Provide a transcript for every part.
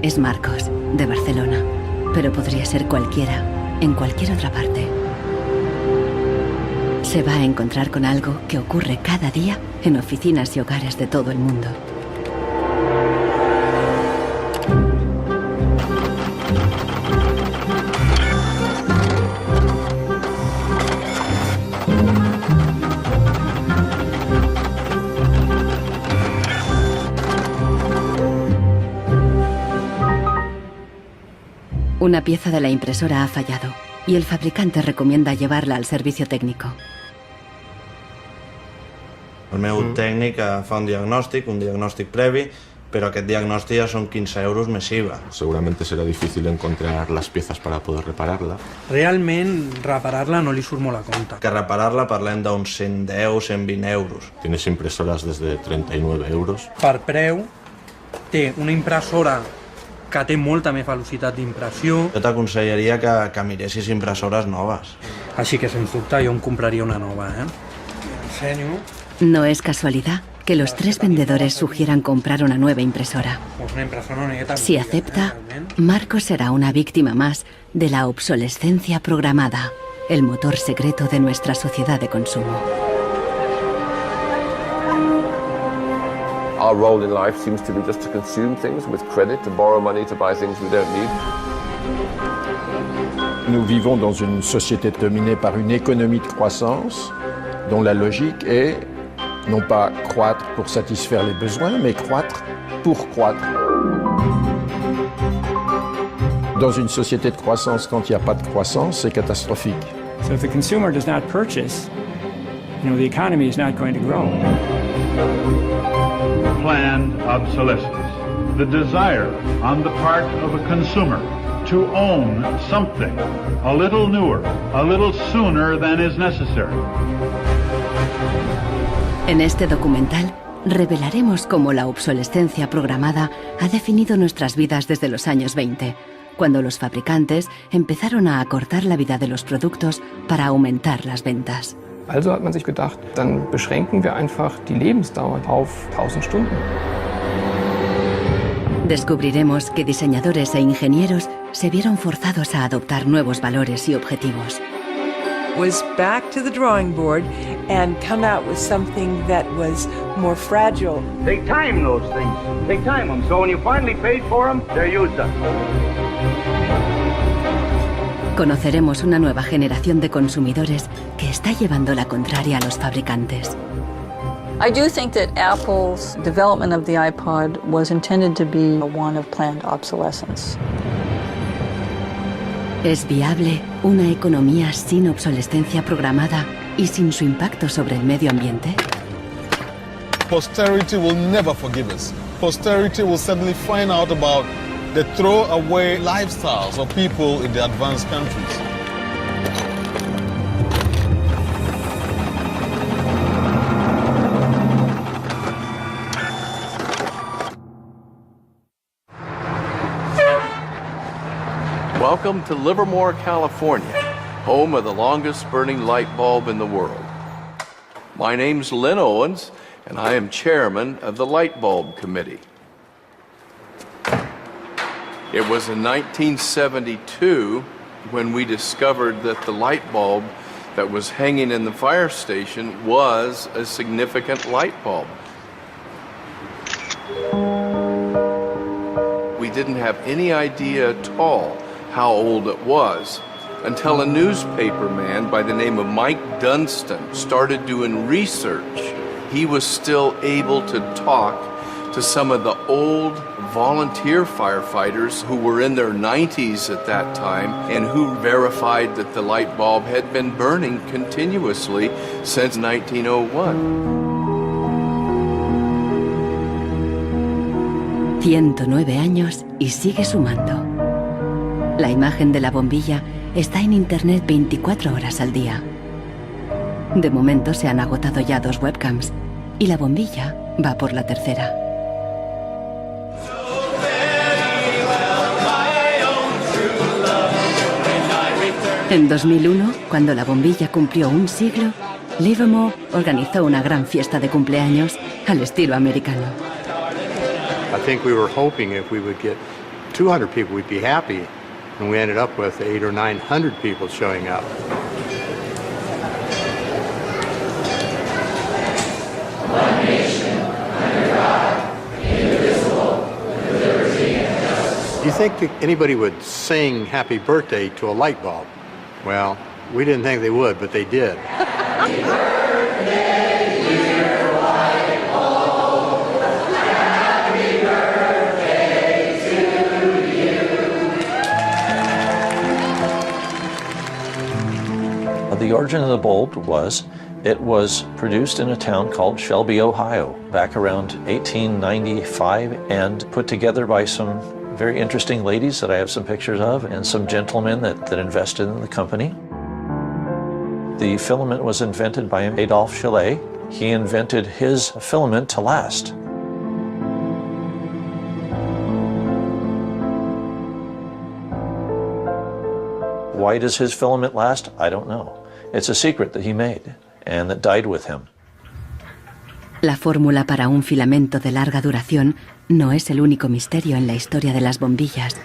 Es Marcos, de Barcelona, pero podría ser cualquiera, en cualquier otra parte. Se va a encontrar con algo que ocurre cada día en oficinas y hogares de todo el mundo. Una pieza de la impresora ha fallado y el fabricante recomienda llevarla al servicio técnico. El meu tècnic fa un diagnòstic previ, pero aquest diagnòstic ja són 15 euros més IVA. Seguramente será difícil encontrar las piezas para poder repararla. Realment, reparar-la no li surt molt a compte. Que reparar-la parlem d'uns 110, 120 euros. Tienes impresoras desde 39 euros. Per preu, té una impressora que té molta més velocitat d'impressió. Jo t'aconsellaria que miressis impressores noves. Així que, sens dubte, jo em compraria una nova, Ensenyo. No es casualidad que los tres vendedores sugieran comprar una nueva impresora. Si acepta, Marcos será una víctima más de la obsolescencia programada, el motor secreto de nuestra sociedad de consumo. Our role in life seems to be just to consume things with credit, to borrow money to buy things we don't need. Nous vivons dans une société dominée par une économie de croissance dont la logique est non pas croître pour satisfaire les besoins, mais croître pour croître. Dans une société de croissance, quand il n'y a pas de croissance, c'est catastrophique. So if the consumer does not purchase, the economy is not going to grow. Planned obsolescence, the desire on the part of a consumer to own something a little newer, a little sooner than is necessary. En este documental revelaremos cómo la obsolescencia programada ha definido nuestras vidas desde los años 20, cuando los fabricantes empezaron a acortar la vida de los productos para aumentar las ventas. Also hat man sich gedacht, dann beschränken wir einfach die Lebensdauer auf 1000 Stunden. Descubriremos que diseñadores e ingenieros se vieron forzados a adoptar nuevos valores y objetivos. Was back to the drawing board and come out with something that was more fragile. Take time, those things. Take time them. So when you finally paid for them, they're used up. Conoceremos una nueva generación de consumidores que está llevando la contraria a los fabricantes. I do think that Apple's development of the iPod was intended to be one of planned obsolescence. ¿Es viable una economía sin obsolescencia programada y sin su impacto sobre el medio ambiente? Posterity will never forgive us. Posterity will suddenly find out about the throwaway lifestyles of people in the advanced countries. Welcome to Livermore, California, home of the longest burning light bulb in the world. My name's Lynn Owens, and I am chairman of the Light Bulb Committee. It was in 1972 when we discovered that the light bulb that was hanging in the fire station was a significant light bulb. We didn't have any idea at all how old it was until a newspaper man by the name of Mike Dunstan started doing research, he was still able to talk to some of the old volunteer firefighters who were in their 90s at that time and who verified that the light bulb had been burning continuously since 1901. 109 años y sigue sumando. La imagen de la bombilla está en internet 24 horas al día. De momento se han agotado ya 2 webcams y la bombilla va por la tercera. En 2001, cuando la bombilla cumplió un siglo, Livermore organizó una gran fiesta de cumpleaños al estilo americano. I think we were hoping if we would get 200 people, we'd be happy, and we ended up with 800 or 900 people showing up. One nation, under God, indivisible, with liberty and justice. Do you think that anybody would sing happy birthday to a light bulb? Well, we didn't think they would, but they did. Happy birthday, dear light bulb. Happy birthday to you. The origin of the bulb was, it was produced in a town called Shelby, Ohio, back around 1895 and put together by some very interesting ladies that I have some pictures of and some gentlemen that invested in the company. The filament was invented by Adolphe Chaillet. He invented his filament to last. Why does his filament last? I don't know. It's a secret that he made and that died with him. La fórmula para un filamento de larga duración no es el único misterio en la historia de las bombillas.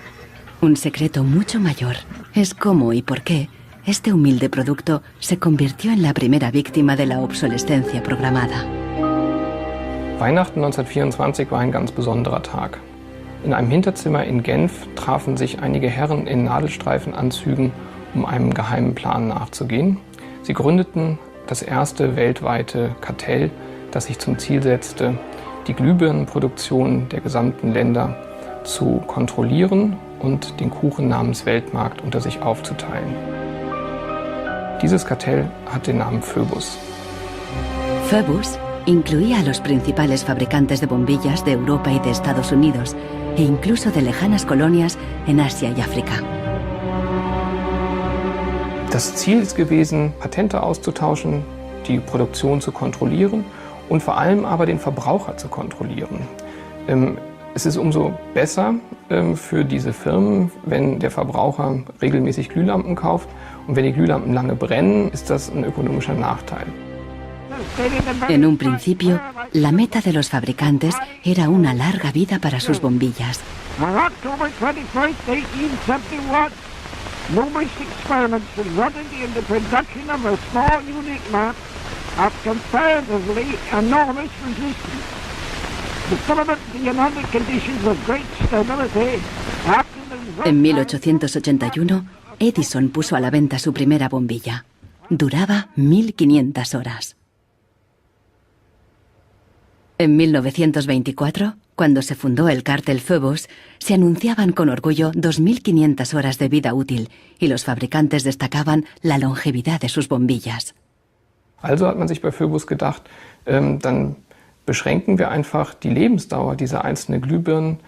Un secreto mucho mayor es cómo y por qué este humilde producto se convirtió en la primera víctima de la obsolescencia programada. Weihnachten 1924 war ein ganz besonderer Tag. In einem Hinterzimmer in Genf trafen sich einige Herren in Nadelstreifenanzügen, um einem geheimen Plan nachzugehen. Sie gründeten das erste weltweite Kartell, das sich zum Ziel setzte, die Glühbirnenproduktion der gesamten Länder zu kontrollieren und den Kuchen namens Weltmarkt unter sich aufzuteilen. Dieses Kartell hat den Namen Phoebus. Phoebus incluía a los principales fabricantes de bombillas de Europa y de Estados Unidos, e incluso de lejanas colonias en Asia y África. Das Ziel ist gewesen, Patente auszutauschen, die Produktion zu kontrollieren und vor allem aber den Verbraucher zu kontrollieren. Es ist umso besser für diese Firmen, wenn der Verbraucher regelmäßig Glühlampen kauft, und wenn die Glühlampen lange brennen, ist das ein ökonomischer Nachteil. En un principio, la meta de los fabricantes era una larga vida para sus bombillas. On October 21st, 1871, numerous experiments resulted in the production of a small unique lamp of comparatively enormous resistance. The filament being under conditions of great stability after the... En 1881, Edison puso a la venta su primera bombilla. Duraba 1500 horas. En 1924, cuando se fundó el cártel Phoebus, se anunciaban con orgullo 2500 horas de vida útil y los fabricantes destacaban la longevidad de sus bombillas. Also hat man sich bei Phoebus gedacht, dann beschränken wir einfach die Lebensdauer dieser einzelnen Glühbirnen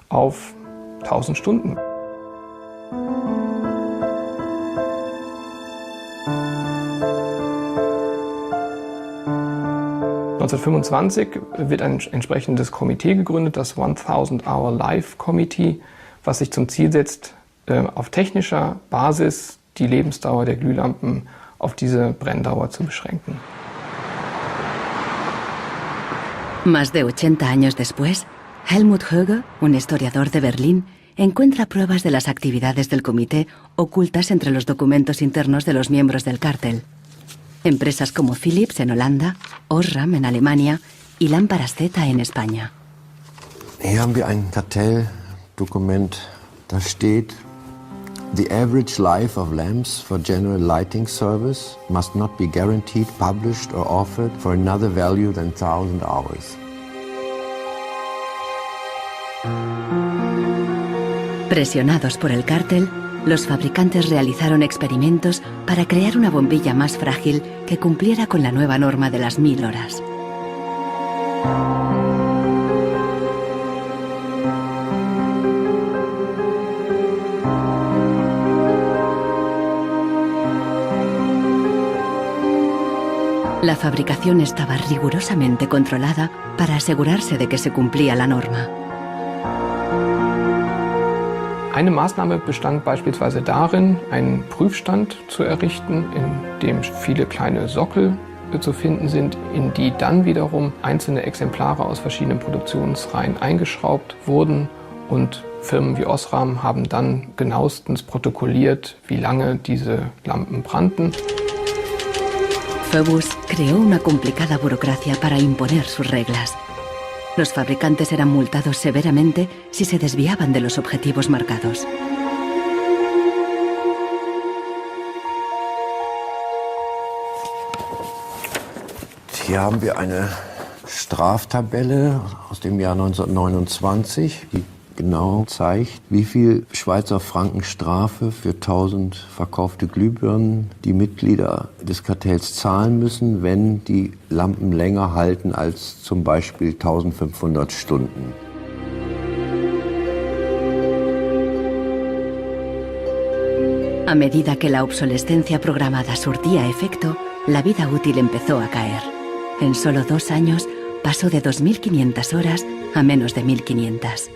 auf 1000 Stunden. (1925) wird ein entsprechendes Komitee gegründet, das 1000 Hour Life Committee, was sich zum Ziel setzt, auf technischer Basis die Lebensdauer der Glühlampen auf diese Brenndauer zu beschränken. Más de 80 años después, Helmut Höge, un historiador de Berlín, encuentra pruebas de las actividades del comité ocultas entre los documentos internos de los miembros del cártel. Empresas como Philips en Holanda, Osram en Alemania y Lámparas Z en España. Hier haben wir ein Kartelldokument, da steht The average life of lamps for general lighting service must not be guaranteed, published or offered for another value than 1,000 hours. Presionados por el cártel, los fabricantes realizaron experimentos para crear una bombilla más frágil que cumpliera con la nueva norma de las 1000 horas. La fabricación estaba rigurosamente controlada para asegurarse de que se cumplía la norma. Eine Maßnahme bestand beispielsweise darin, einen Prüfstand zu errichten, in dem viele kleine Sockel zu finden sind, in die dann wiederum einzelne Exemplare aus verschiedenen Produktionsreihen eingeschraubt wurden, und Firmen wie Osram haben dann genauestens protokolliert, wie lange diese Lampen brannten. Phoebus creó una complicada burocracia para imponer sus reglas. Los fabricantes eran multados severamente si se desviaban de los objetivos marcados. Hier haben wir eine Straftabelle aus dem Jahr 1929, die genau zeigt, wie viel Schweizer Franken Strafe für 1000 verkaufte Glühbirnen die Mitglieder des Kartells zahlen müssen, wenn die Lampen länger halten als zum Beispiel 1500 Stunden. A medida que la obsolescencia programada surtía efecto, la vida útil empezó a caer. En solo 2 años pasó de 2.500 horas a menos de 1.500.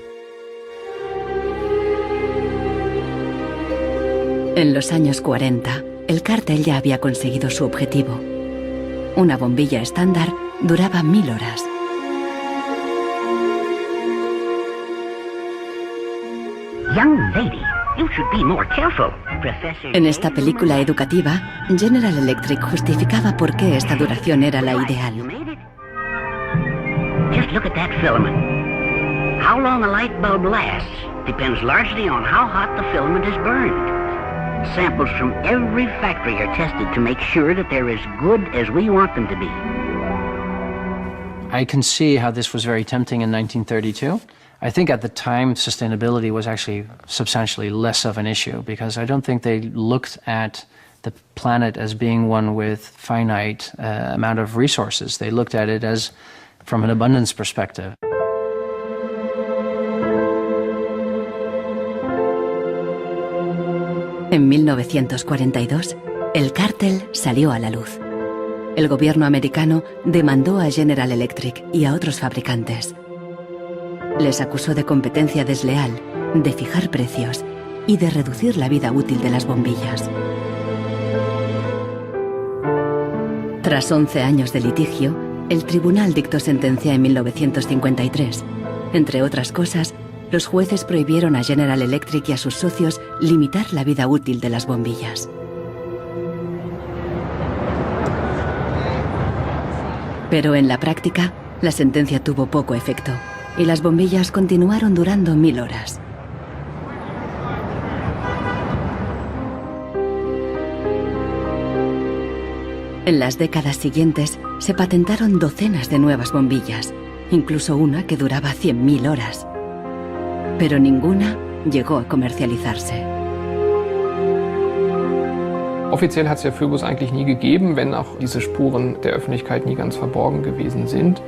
En los años 40, el cártel ya había conseguido su objetivo. Una bombilla estándar duraba 1000 horas. Young lady, you should be more careful. En esta película educativa, General Electric justificaba por qué esta duración era la ideal. Just look at that filament. How long a light bulb lasts depends largely on how hot the filament is burned. Samples from every factory are tested to make sure that they're as good as we want them to be. I can see how this was very tempting in 1932. I think at the time sustainability was actually substantially less of an issue, because I don't think they looked at the planet as being one with finite amount of resources. They looked at it as from an abundance perspective. En 1942, el cártel salió a la luz. El gobierno americano demandó a General Electric y a otros fabricantes. Les acusó de competencia desleal, de fijar precios y de reducir la vida útil de las bombillas. Tras 11 años de litigio, el tribunal dictó sentencia en 1953. Entre otras cosas, los jueces prohibieron a General Electric y a sus socios limitar la vida útil de las bombillas. Pero en la práctica, la sentencia tuvo poco efecto y las bombillas continuaron durando 1000 horas. En las décadas siguientes se patentaron docenas de nuevas bombillas, incluso una que duraba 100.000 horas. Pero ninguna llegó a comercializarse. Offiziell hat es ja Phoebus eigentlich nie gegeben, wenn auch diese Spuren der Öffentlichkeit nie ganz verborgen gewesen sind.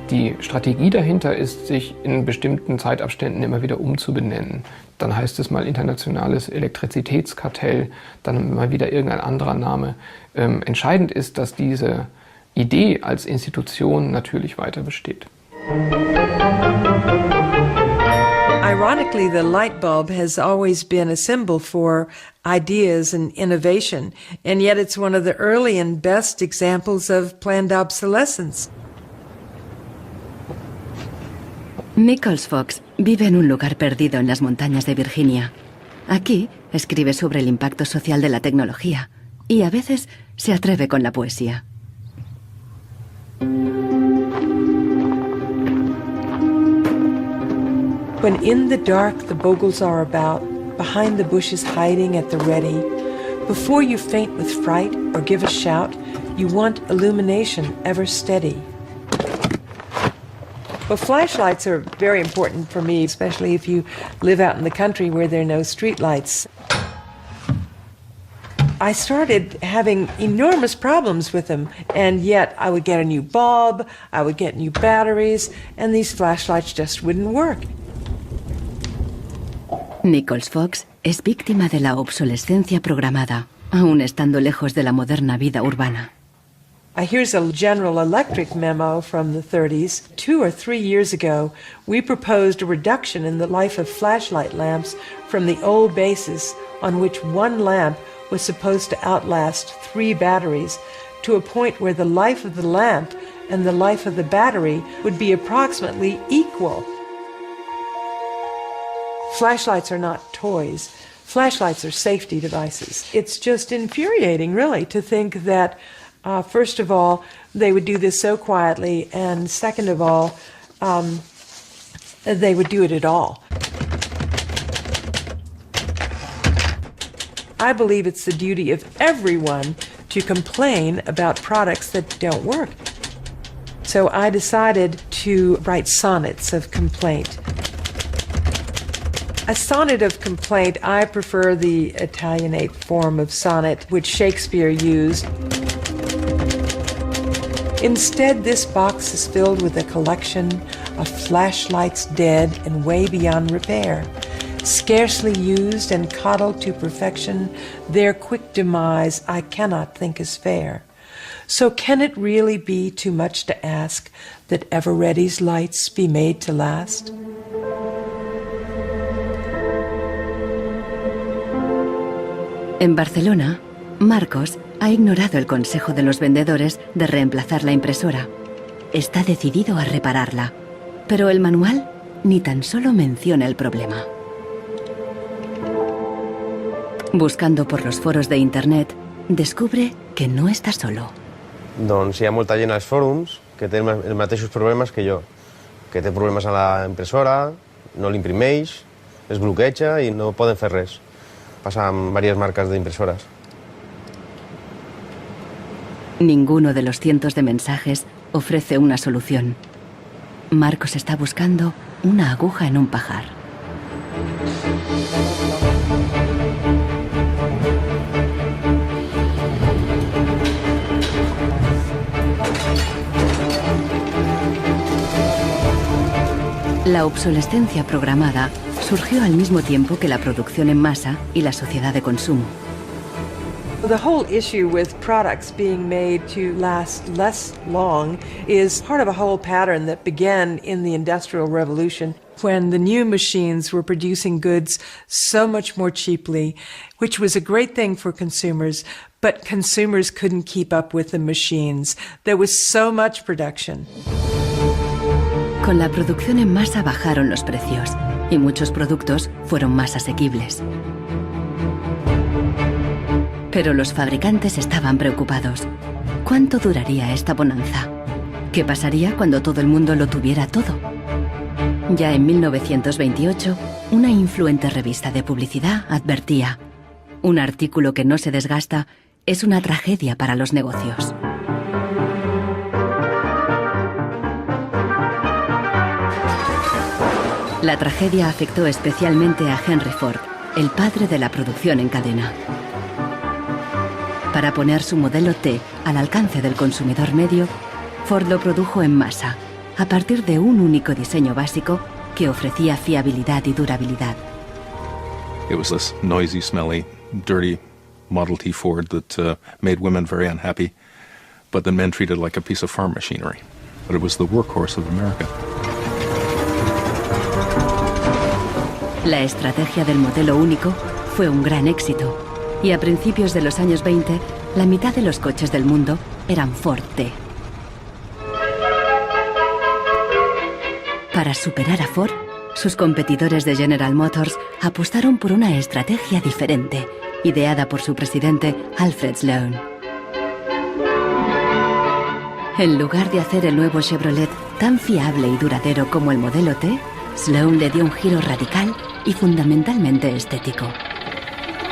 Die Strategie dahinter ist, sich in bestimmten Zeitabständen immer wieder umzubenennen. Dann heißt es mal internationales Elektrizitätskartell, dann mal wieder irgendein anderer Name. Entscheidend ist, dass diese Idee als Institution natürlich weiter besteht. Ironically, the light bulb has always been a symbol for ideas and innovation, and yet it's one of the early and best examples of planned obsolescence. Nichols Fox vive en un lugar perdido en las montañas de Virginia. Aquí escribe sobre el impacto social de la tecnología y a veces se atreve con la poesía. When in the dark the Bogles are about, behind the bushes hiding at the ready. Before you faint with fright or give a shout, you want illumination ever steady. Well, flashlights are very important for me, especially if you live out in the country where there are no street lights. I started having enormous problems with them, and yet I would get a new bulb, I would get new batteries, and these flashlights just wouldn't work. Nichols Fox es víctima de la obsolescencia programada, aún estando lejos de la moderna vida urbana. Here's a General Electric memo from the 30s. 2 or 3 years ago, we proposed a reduction in the life of flashlight lamps from the old basis on which one lamp was supposed to outlast 3 batteries to a point where the life of the lamp and the life of the battery would be approximately equal. Flashlights are not toys. Flashlights are safety devices. It's just infuriating, really, to think that first of all, they would do this so quietly, and second of all, they would do it at all. I believe it's the duty of everyone to complain about products that don't work. So I decided to write sonnets of complaint. A sonnet of complaint, I prefer the Italianate form of sonnet, which Shakespeare used. Instead, this box is filled with a collection of flashlights dead and way beyond repair. Scarcely used and coddled to perfection, their quick demise I cannot think is fair. So can it really be too much to ask that Ever-Ready's lights be made to last? En Barcelona, Marcos ha ignorado el consejo de los vendedores de reemplazar la impresora. Está decidido a repararla, pero el manual ni tan solo menciona el problema. Buscando por los foros de internet, descubre que no está solo. Doncs hi ha molta gent als fòrums que té els mateixos problemes que jo, que té problemes a la impressora, no l'imprimeix, es bloqueja i no poden fer res. Passa amb diverses marques d'impressores. Ninguno de los cientos de mensajes ofrece una solución. Marcos está buscando una aguja en un pajar. La obsolescencia programada surgió al mismo tiempo que la producción en masa y la sociedad de consumo. The whole issue with products being made to last less long is part of a whole pattern that began in the Industrial Revolution, when the new machines were producing goods so much more cheaply, which was a great thing for consumers, but consumers couldn't keep up with the machines. There was so much production. Con la producción en masa bajaron los precios y muchos productos fueron más asequibles. Pero los fabricantes estaban preocupados. ¿Cuánto duraría esta bonanza? ¿Qué pasaría cuando todo el mundo lo tuviera todo? Ya en 1928, una influente revista de publicidad advertía: un artículo que no se desgasta es una tragedia para los negocios. La tragedia afectó especialmente a Henry Ford, el padre de la producción en cadena. Para poner su modelo T al alcance del consumidor medio, Ford lo produjo en masa, a partir de un único diseño básico que ofrecía fiabilidad y durabilidad. It was this noisy, smelly, dirty Model T Ford that made women very unhappy, but the men treated like a piece of farm machinery. But it was the workhorse of America. La estrategia del modelo único fue un gran éxito, y a principios de los años 20, la mitad de los coches del mundo eran Ford T. Para superar a Ford, sus competidores de General Motors apostaron por una estrategia diferente, ideada por su presidente Alfred Sloan. En lugar de hacer el nuevo Chevrolet tan fiable y duradero como el modelo T, Sloan le dio un giro radical y fundamentalmente estético.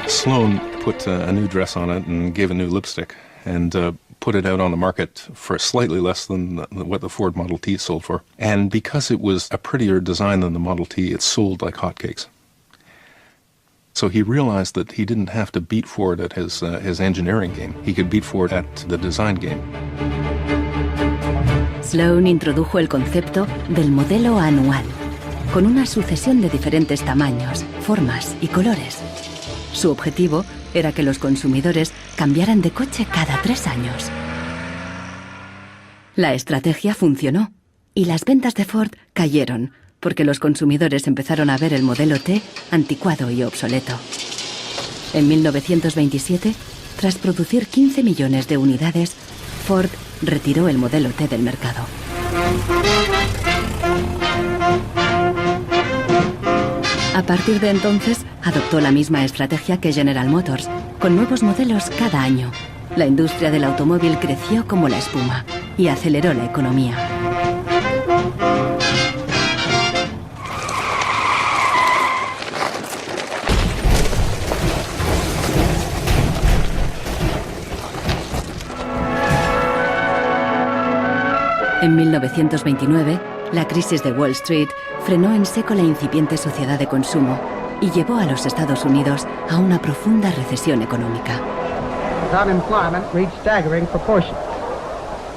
Sloan put a new dress on it and gave a new lipstick and put it out on the market for slightly less than what the Ford Model T sold for. And because it was a prettier design than the Model T, it sold like hotcakes. So he realized that he didn't have to beat Ford at his engineering game. He could beat Ford at the design game. Sloan introdujo el concepto del modelo anual, con una sucesión de diferentes tamaños, formas y colores. Su objetivo era que los consumidores cambiaran de coche cada 3 años. La estrategia funcionó y las ventas de Ford cayeron porque los consumidores empezaron a ver el modelo T anticuado y obsoleto. En 1927, tras producir 15 millones de unidades, Ford retiró el modelo T del mercado. A partir de entonces, adoptó la misma estrategia que General Motors, con nuevos modelos cada año. La industria del automóvil creció como la espuma y aceleró la economía. En 1929, la crisis de Wall Street frenó en seco la incipiente sociedad de consumo y llevó a los Estados Unidos a una profunda recesión económica. Unemployment reached staggering proportions.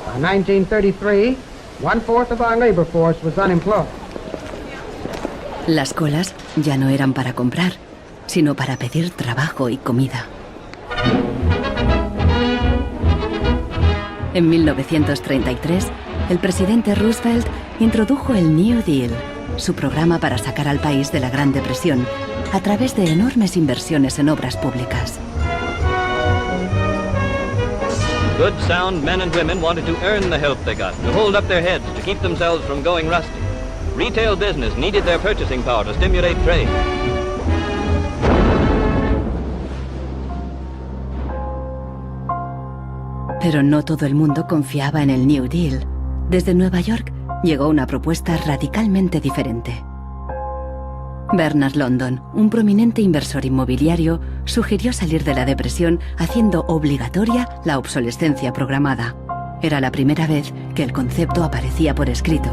By 1933, 1/4 of our labor force was unemployed. Las colas ya no eran para comprar, sino para pedir trabajo y comida. En 1933, el presidente Roosevelt introdujo el New Deal, su programa para sacar al país de la Gran Depresión, a través de enormes inversiones en obras públicas. Good, sound men and women wanted to earn the help they got, to hold up their heads, to keep themselves from going rusty. Retail business needed their purchasing power to stimulate trade. Pero no todo el mundo confiaba en el New Deal. Desde Nueva York llegó una propuesta radicalmente diferente. Bernard London, un prominente inversor inmobiliario, sugirió salir de la depresión haciendo obligatoria la obsolescencia programada. Era la primera vez que el concepto aparecía por escrito.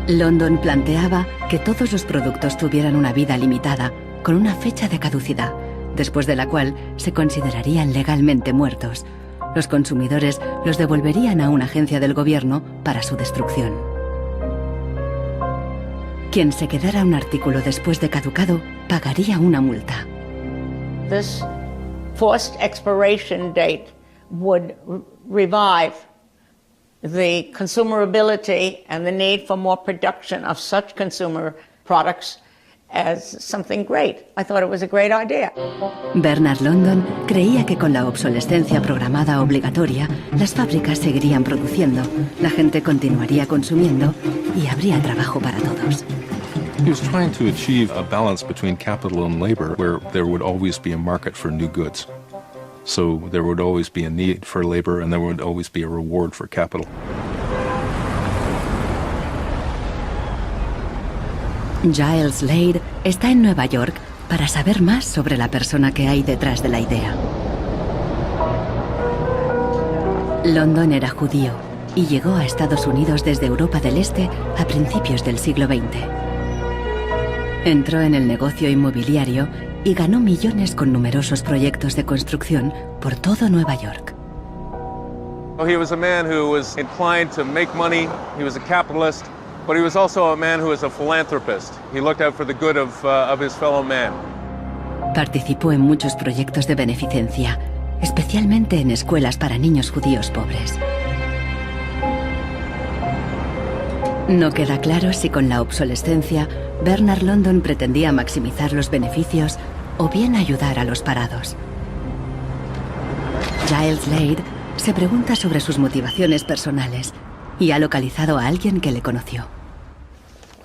London planteaba que todos los productos tuvieran una vida limitada, con una fecha de caducidad, después de la cual se considerarían legalmente muertos. Los consumidores los devolverían a una agencia del gobierno para su destrucción. Quien se quedara un artículo después de caducado pagaría una multa. This forced expiration date would revive the consumerability and the need for more production of such consumer products as something great. I thought it was a great idea. Bernard London creía que con la obsolescencia programada obligatoria, las fábricas seguirían produciendo, la gente continuaría consumiendo y habría trabajo para todos. He was trying to achieve a balance between capital and labor where there would always be a market for new goods. So there would always be a need for labor and there would always be a reward for capital. Giles Slade está en Nueva York para saber más sobre la persona que hay detrás de la idea. London era judío y llegó a Estados Unidos desde Europa del Este a principios del siglo XX. Entró en el negocio inmobiliario y ganó millones con numerosos proyectos de construcción por todo Nueva York. He was a man who was inclined to make money. He was a capitalist. But he was also a man who was a philanthropist. He looked out for the good of his fellow man. Participó en muchos proyectos de beneficencia, especialmente en escuelas para niños judíos pobres. No queda claro si con la obsolescencia Bernard London pretendía maximizar los beneficios o bien ayudar a los parados. Giles Slade se pregunta sobre sus motivaciones personales y ha localizado a alguien que le conoció.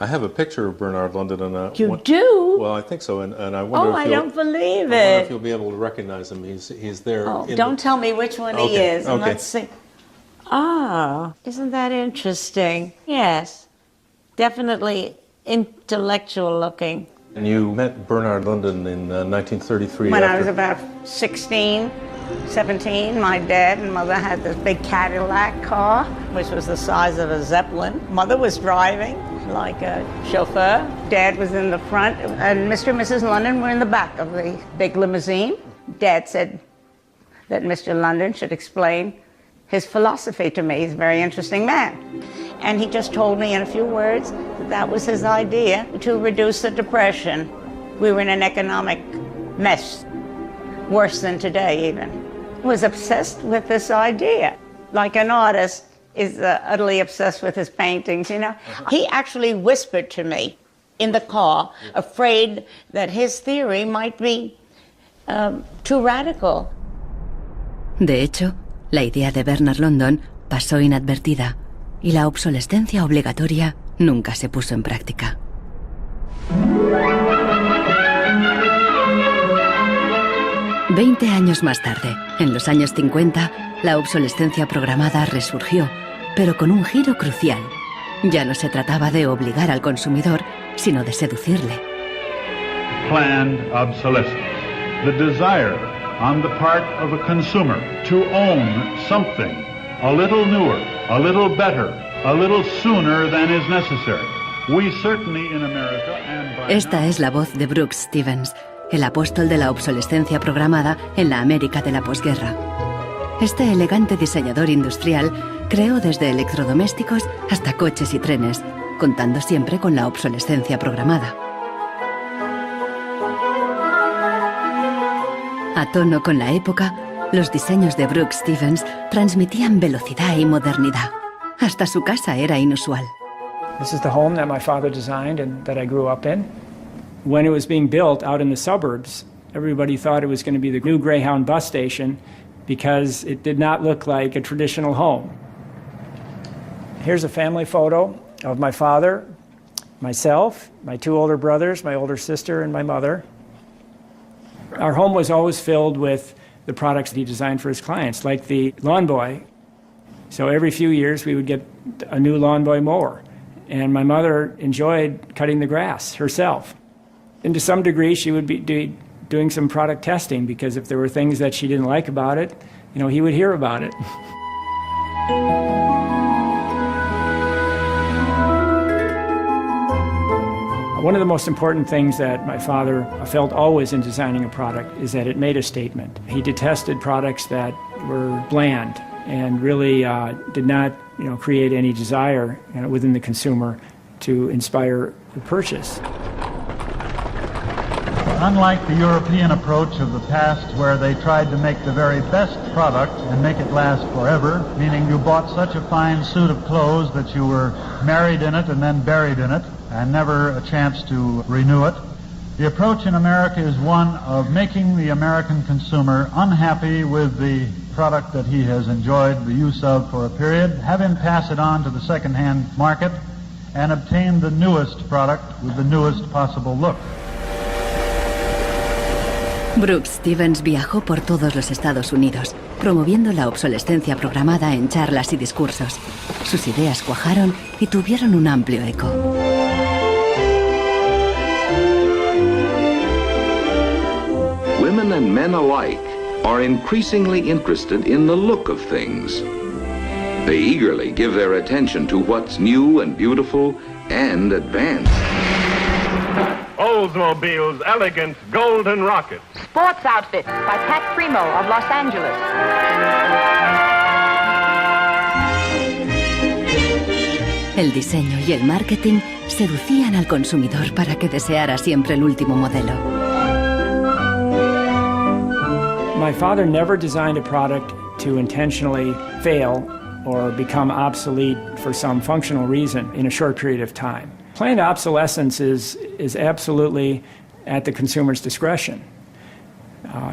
I have a picture of Bernard London and You do? Well, I think so, and I wonder Oh, if I don't believe I wonder if it. you'll be able to recognize him. He's there. Oh, in don't tell me which one he Okay, is. And okay. let's see. Ah, isn't that interesting? Yes. Definitely intellectual looking. And you met Bernard London in 1933. When I was about 16, 17, my dad and mother had this big Cadillac car, which was the size of a Zeppelin. Mother was driving like a chauffeur. Dad was in the front, and Mr. and Mrs. London were in the back of the big limousine. Dad said that Mr. London should explain his philosophy to me. He's a very interesting man. And he just told me in a few words that that was his idea to reduce the Depression. We were in an economic mess, worse than today even. He was obsessed with this idea. Like an artist is utterly obsessed with his paintings, you know. He actually whispered to me in the car, afraid that his theory might be too radical. De hecho, la idea de Bernard London pasó inadvertida y la obsolescencia obligatoria nunca se puso en práctica. Veinte años más tarde, en los años 50, la obsolescencia programada resurgió, pero con un giro crucial. Ya no se trataba de obligar al consumidor, sino de seducirle. Planned obsolescence. The desire on the part of a consumer to own something a little newer, a little better, a little sooner than is necessary. We certainly in America and by Esta es la voz de Brooks Stevens, el apóstol de la obsolescencia programada en la América de la posguerra. Este elegante diseñador industrial creó desde electrodomésticos hasta coches y trenes, contando siempre con la obsolescencia programada. A tono con la época, los diseños de Brooks Stevens transmitían velocidad y modernidad. Hasta su casa era inusual. This is the home that my father designed and that I grew up in. When it was being built out in the suburbs, everybody thought it was going to be the new Greyhound bus station because it did not look like a traditional home. Here's a family photo of my father, myself, my two older brothers, my older sister, and my mother. Our home was always filled with the products he designed for his clients, like the Lawn Boy. So every few years we would get a new Lawn Boy mower. And my mother enjoyed cutting the grass herself. And to some degree she would be doing some product testing, because if there were things that she didn't like about it, you know, he would hear about it. One of the most important things that my father felt always in designing a product is that it made a statement. He detested products that were bland and really did not, create any desire within the consumer to inspire the purchase. Unlike the European approach of the past, where they tried to make the very best product and make it last forever, meaning you bought such a fine suit of clothes that you were married in it and then buried in it, and never a chance to renew it. The approach in America is one of making the American consumer unhappy with the product that he has enjoyed the use of for a period, have him pass it on to the second-hand market, and obtain the newest product with the newest possible look. Brooks Stevens viajó por todos los Estados Unidos, promoviendo la obsolescencia programada en charlas y discursos. Sus ideas cuajaron y tuvieron un amplio eco. Women and men alike are increasingly interested in the look of things. They eagerly give their attention to what's new and beautiful and advanced. Oldsmobile's elegant golden rocket. Sports Outfit by Pat Primo of Los Angeles. El diseño y el marketing seducían al consumidor para que deseara siempre el último modelo. My father never designed a product to intentionally fail or become obsolete for some functional reason in a short period of time. Planned obsolescence is absolutely at the consumer's discretion.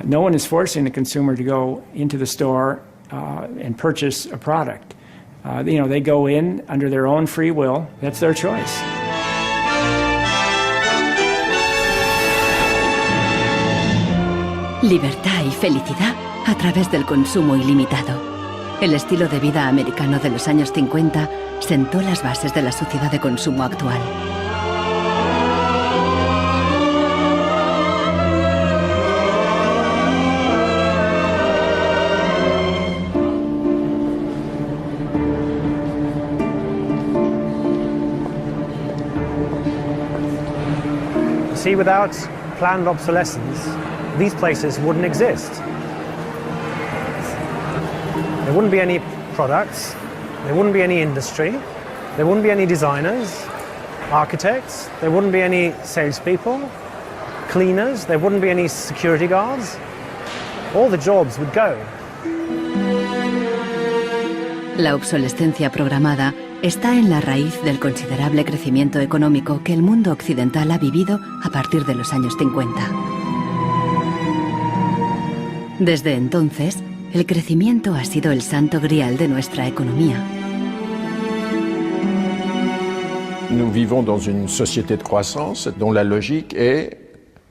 No one is forcing the consumer to go into the store and purchase a product. They go in under their own free will. That's their choice. Libertad y felicidad a través del consumo ilimitado. El estilo de vida americano de los años 50 sentó las bases de la sociedad de consumo actual. See, without planned obsolescence, these places wouldn't exist. There wouldn't be any products, there wouldn't be any industry, there wouldn't be any designers, architects, there wouldn't be any salespeople, cleaners, there wouldn't be any security guards. All the jobs would go. La obsolescencia programada está en la raíz del considerable crecimiento económico que el mundo occidental ha vivido a partir de los años 50. Desde entonces, el crecimiento ha sido el santo grial de nuestra economía. Nous vivons dans une société de croissance dont la logique est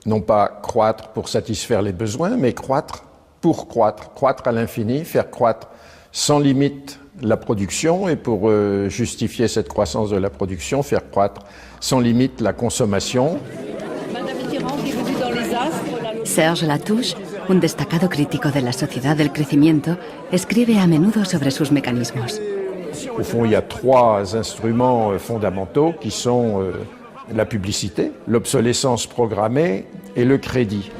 non pas croître pour satisfaire les besoins, mais croître pour croître, croître à l'infini, faire croître sans limite la production et pour justifier cette croissance de la production, faire croître sans limite la consommation. Serge Latouche, un destacado crítico de la sociedad del crecimiento, escribe a menudo sobre sus mecanismos. Au fond, il y a trois instruments fondamentaux qui sont la publicité, l'obsolescence programmée et le crédit.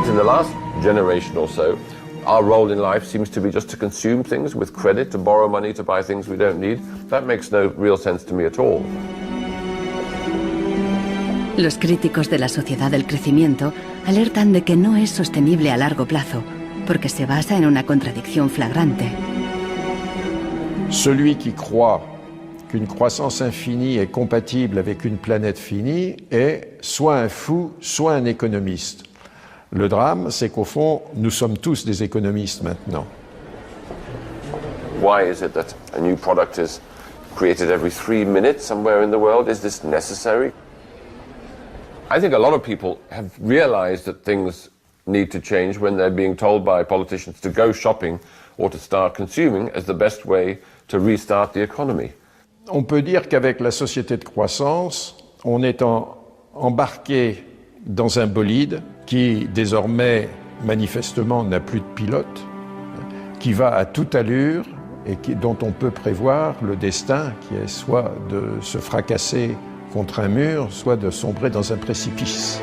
In the last generation or so, our role in life seems to be just to consume things with credit, to borrow money to buy things we don't need. That makes no real sense to me at all. Los críticos de la sociedad del crecimiento alertan de que no es sostenible a largo plazo, porque se basa en una contradicción flagrante. Celui qui croit qu'une croissance infinie est compatible avec une planète finie est soit un fou, soit un économiste. Le drame, c'est qu'au fond, nous sommes tous des économistes maintenant. Why is it that a new product is created every 3 minutes somewhere in the world? Is this necessary? I think a lot of people have realized that things need to change when they're being told by politicians to go shopping or to start consuming as the best way to restart the economy. On peut dire qu'avec la société de croissance, on est embarqué dans un bolide qui désormais manifestement n'a plus de pilote, qui va à toute allure et dont on peut prévoir le destin qui est soit de se fracasser contre un mur, soit de sombrer dans un précipice.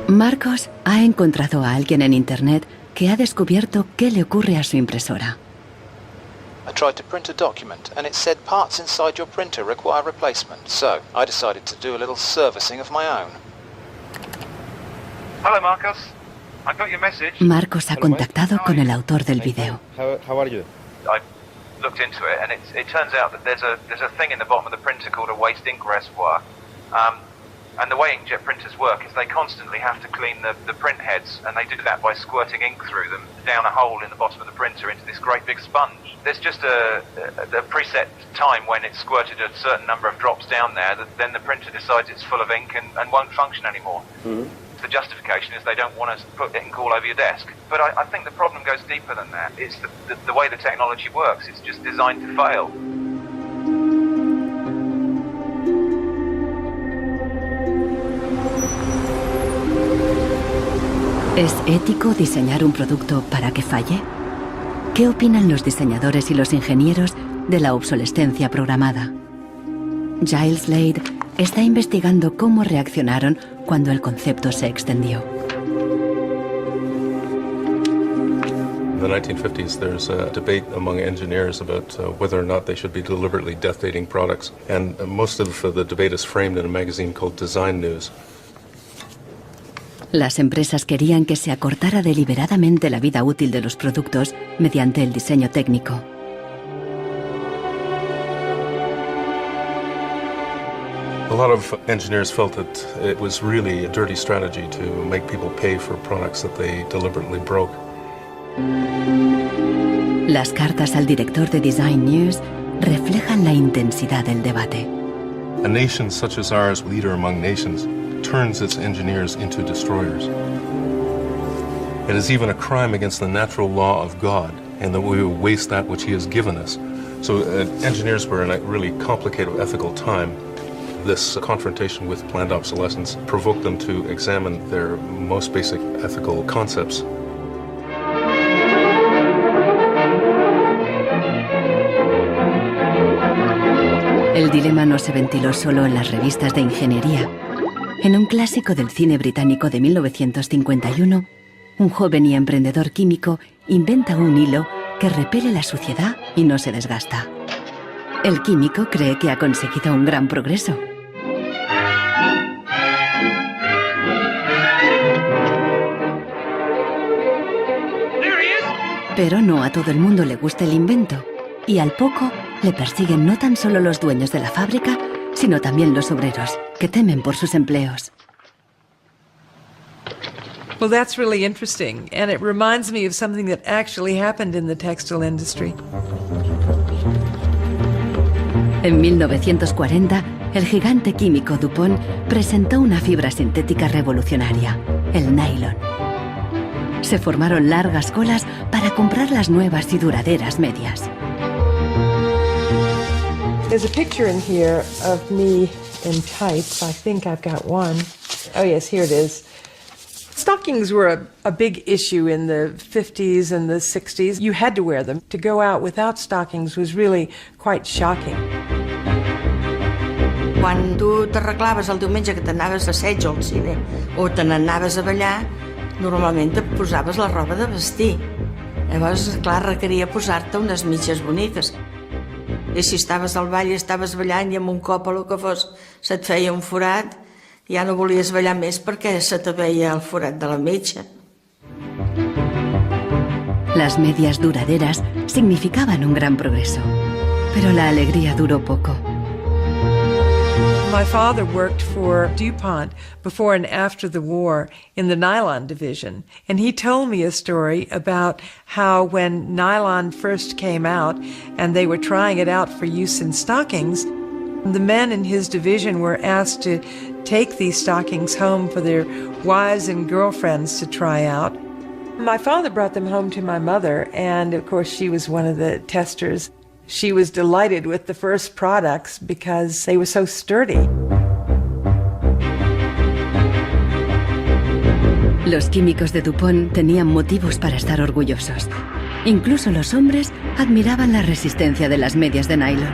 Marcos ha encontrado a alguien en Internet que ha descubierto qué le ocurre a su impresora. I tried to print a document and it said parts inside your printer require replacement, so I decided to do a little servicing of my own. Hello, Marcos. I got your message. Marcos ha contactado con el autor del video. How are you? I looked into it, and it turns out that there's a thing in the bottom of the printer called a waste ink reservoir. And the way inkjet printers work is they constantly have to clean the print heads, and they do that by squirting ink through them down a hole in the bottom of the printer into this great big sponge. There's just a preset time when it's squirted a certain number of drops down there, that then the printer decides it's full of ink and won't function anymore. Mm-hmm. The justification is they don't want to put ink all over your desk. But I think the problem goes deeper than that. It's the way the technology works. It's just designed to fail. ¿Es ético diseñar un producto para que falle? ¿Qué opinan los diseñadores y los ingenieros de la obsolescencia programada? Giles Slade está investigando cómo reaccionaron cuando el concepto se extendió. In the 1950s, there's a debate among engineers about whether or not they should be deliberately death dating products, and most of the debate is framed in a magazine called Design News. Las empresas querían que se acortara deliberadamente la vida útil de los productos mediante el diseño técnico. A lot of engineers felt that it was really a dirty strategy to make people pay for products that they deliberately broke. Las cartas al director de Design News reflejan la intensidad del debate. A nation such as ours, leader among nations, turns its engineers into destroyers. It is even a crime against the natural law of God, and that we will waste that which He has given us So engineers were in a really complicated ethical time. This confrontation with planned obsolescence provoked them to examine their most basic ethical concepts. El dilema no se ventiló solo en las revistas de ingeniería. En un clásico del cine británico de 1951, un joven y emprendedor químico inventa un hilo que repele la suciedad y no se desgasta. El químico cree que ha conseguido un gran progreso. Pero no a todo el mundo le gusta el invento, y al poco le persiguen no tan solo los dueños de la fábrica, sino también los obreros, que temen por sus empleos. Well, that's really interesting, and it reminds me of something that actually happened in the textile industry. En 1940, el gigante químico DuPont presentó una fibra sintética revolucionaria, el nylon. Se formaron largas colas para comprar las nuevas y duraderas medias. There's a picture in here of me in tights. I think I've got one. Oh yes, here it is. Stockings were a big issue in the 50s and the 60s. You had to wear them. To go out without stockings was really quite shocking. Quan tu t'arreglaves el diumenge que t'anaves a assaig al cine o te n'anaves a ballar, normalment et posaves la roba de vestir. Llavors, clar, requeria posar-te unes mitges boniques. I si estaves al ball i estaves ballant i amb un cop o el que fos se't feia un forat, ja no volies ballar més perquè se te veia el forat de la mitja. Las medias duraderas significaban un gran progreso, pero la alegría duró poco. My father worked for DuPont before and after the war in the nylon division, and he told me a story about how when nylon first came out and they were trying it out for use in stockings, the men in his division were asked to take these stockings home for their wives and girlfriends to try out. My father brought them home to my mother, and of course she was one of the testers. She was delighted with the first products because they were so sturdy. Los químicos de DuPont tenían motivos para estar orgullosos. Incluso los hombres admiraban la resistencia de las medias de nylon.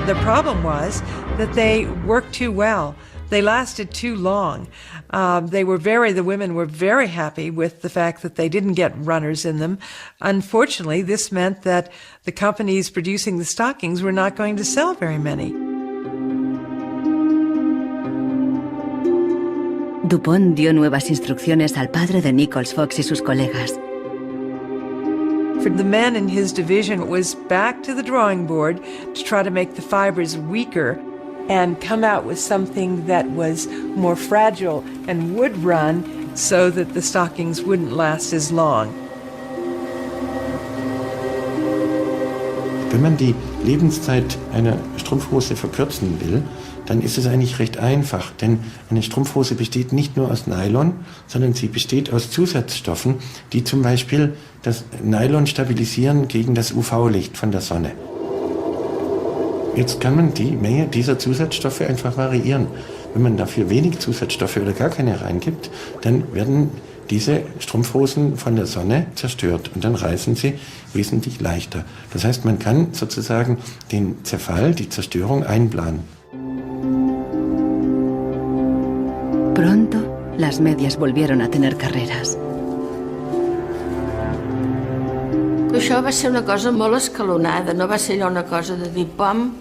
The problem was that they worked too well. They lasted too long. The women were very happy with the fact that they didn't get runners in them. Unfortunately, this meant that the companies producing the stockings were not going to sell very many. DuPont dio nuevas instrucciones al padre de Nichols Fox y sus colegas. For the men in his division, it was back to the drawing board to try to make the fibers weaker and come out with something that was more fragile and would run so that the stockings wouldn't last as long. Wenn man die Lebenszeit einer Strumpfhose verkürzen will, dann ist es eigentlich recht einfach, denn eine Strumpfhose besteht nicht nur aus Nylon, sondern sie besteht aus Zusatzstoffen, die zum Beispiel das Nylon stabilisieren gegen das UV-Licht von der Sonne. Jetzt kann man die Menge dieser Zusatzstoffe einfach variieren. Wenn man dafür wenig Zusatzstoffe oder gar keine reingibt, dann werden diese Strumpfhosen von der Sonne zerstört und dann reißen sie wesentlich leichter. Das heißt, man kann sozusagen den Zerfall, die Zerstörung einplanen. Pronto, las medias volvieron a tener carreras. Això va ser una cosa molt escalonada, no va ser allò una cosa de dir, pom,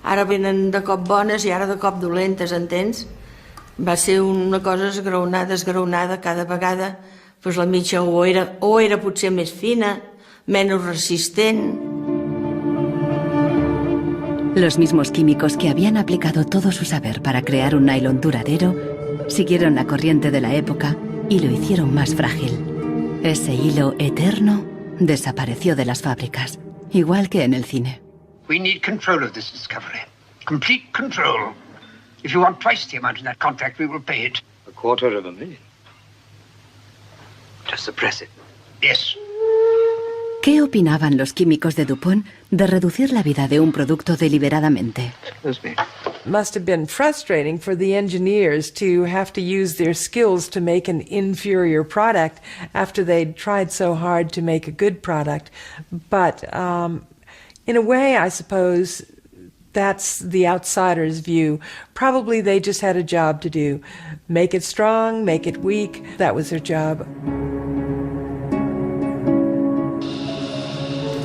ara venen de cop bones i ara de cop dolentes, entens? Va ser una cosa esgraonada cada vegada, doncs la mitja o era potser més fina, menos resistent. Los mismos químicos que habían aplicado todo su saber para crear un nylon duradero siguieron la corriente de la época y lo hicieron más frágil. Ese hilo eterno desapareció de las fábricas, igual que en el cine. We need control of this discovery. Complete control. If you want twice the amount in that contract, we will pay it. $250,000. To suppress it. Yes. ¿Qué opinaban los químicos de DuPont de reducir la vida de un producto deliberadamente? Must have been frustrating for the engineers to have to use their skills to make an inferior product after they'd tried so hard to make a good product. But in a way, I suppose that's the outsider's view. Probably they just had a job to do. Make it strong, make it weak. That was their job.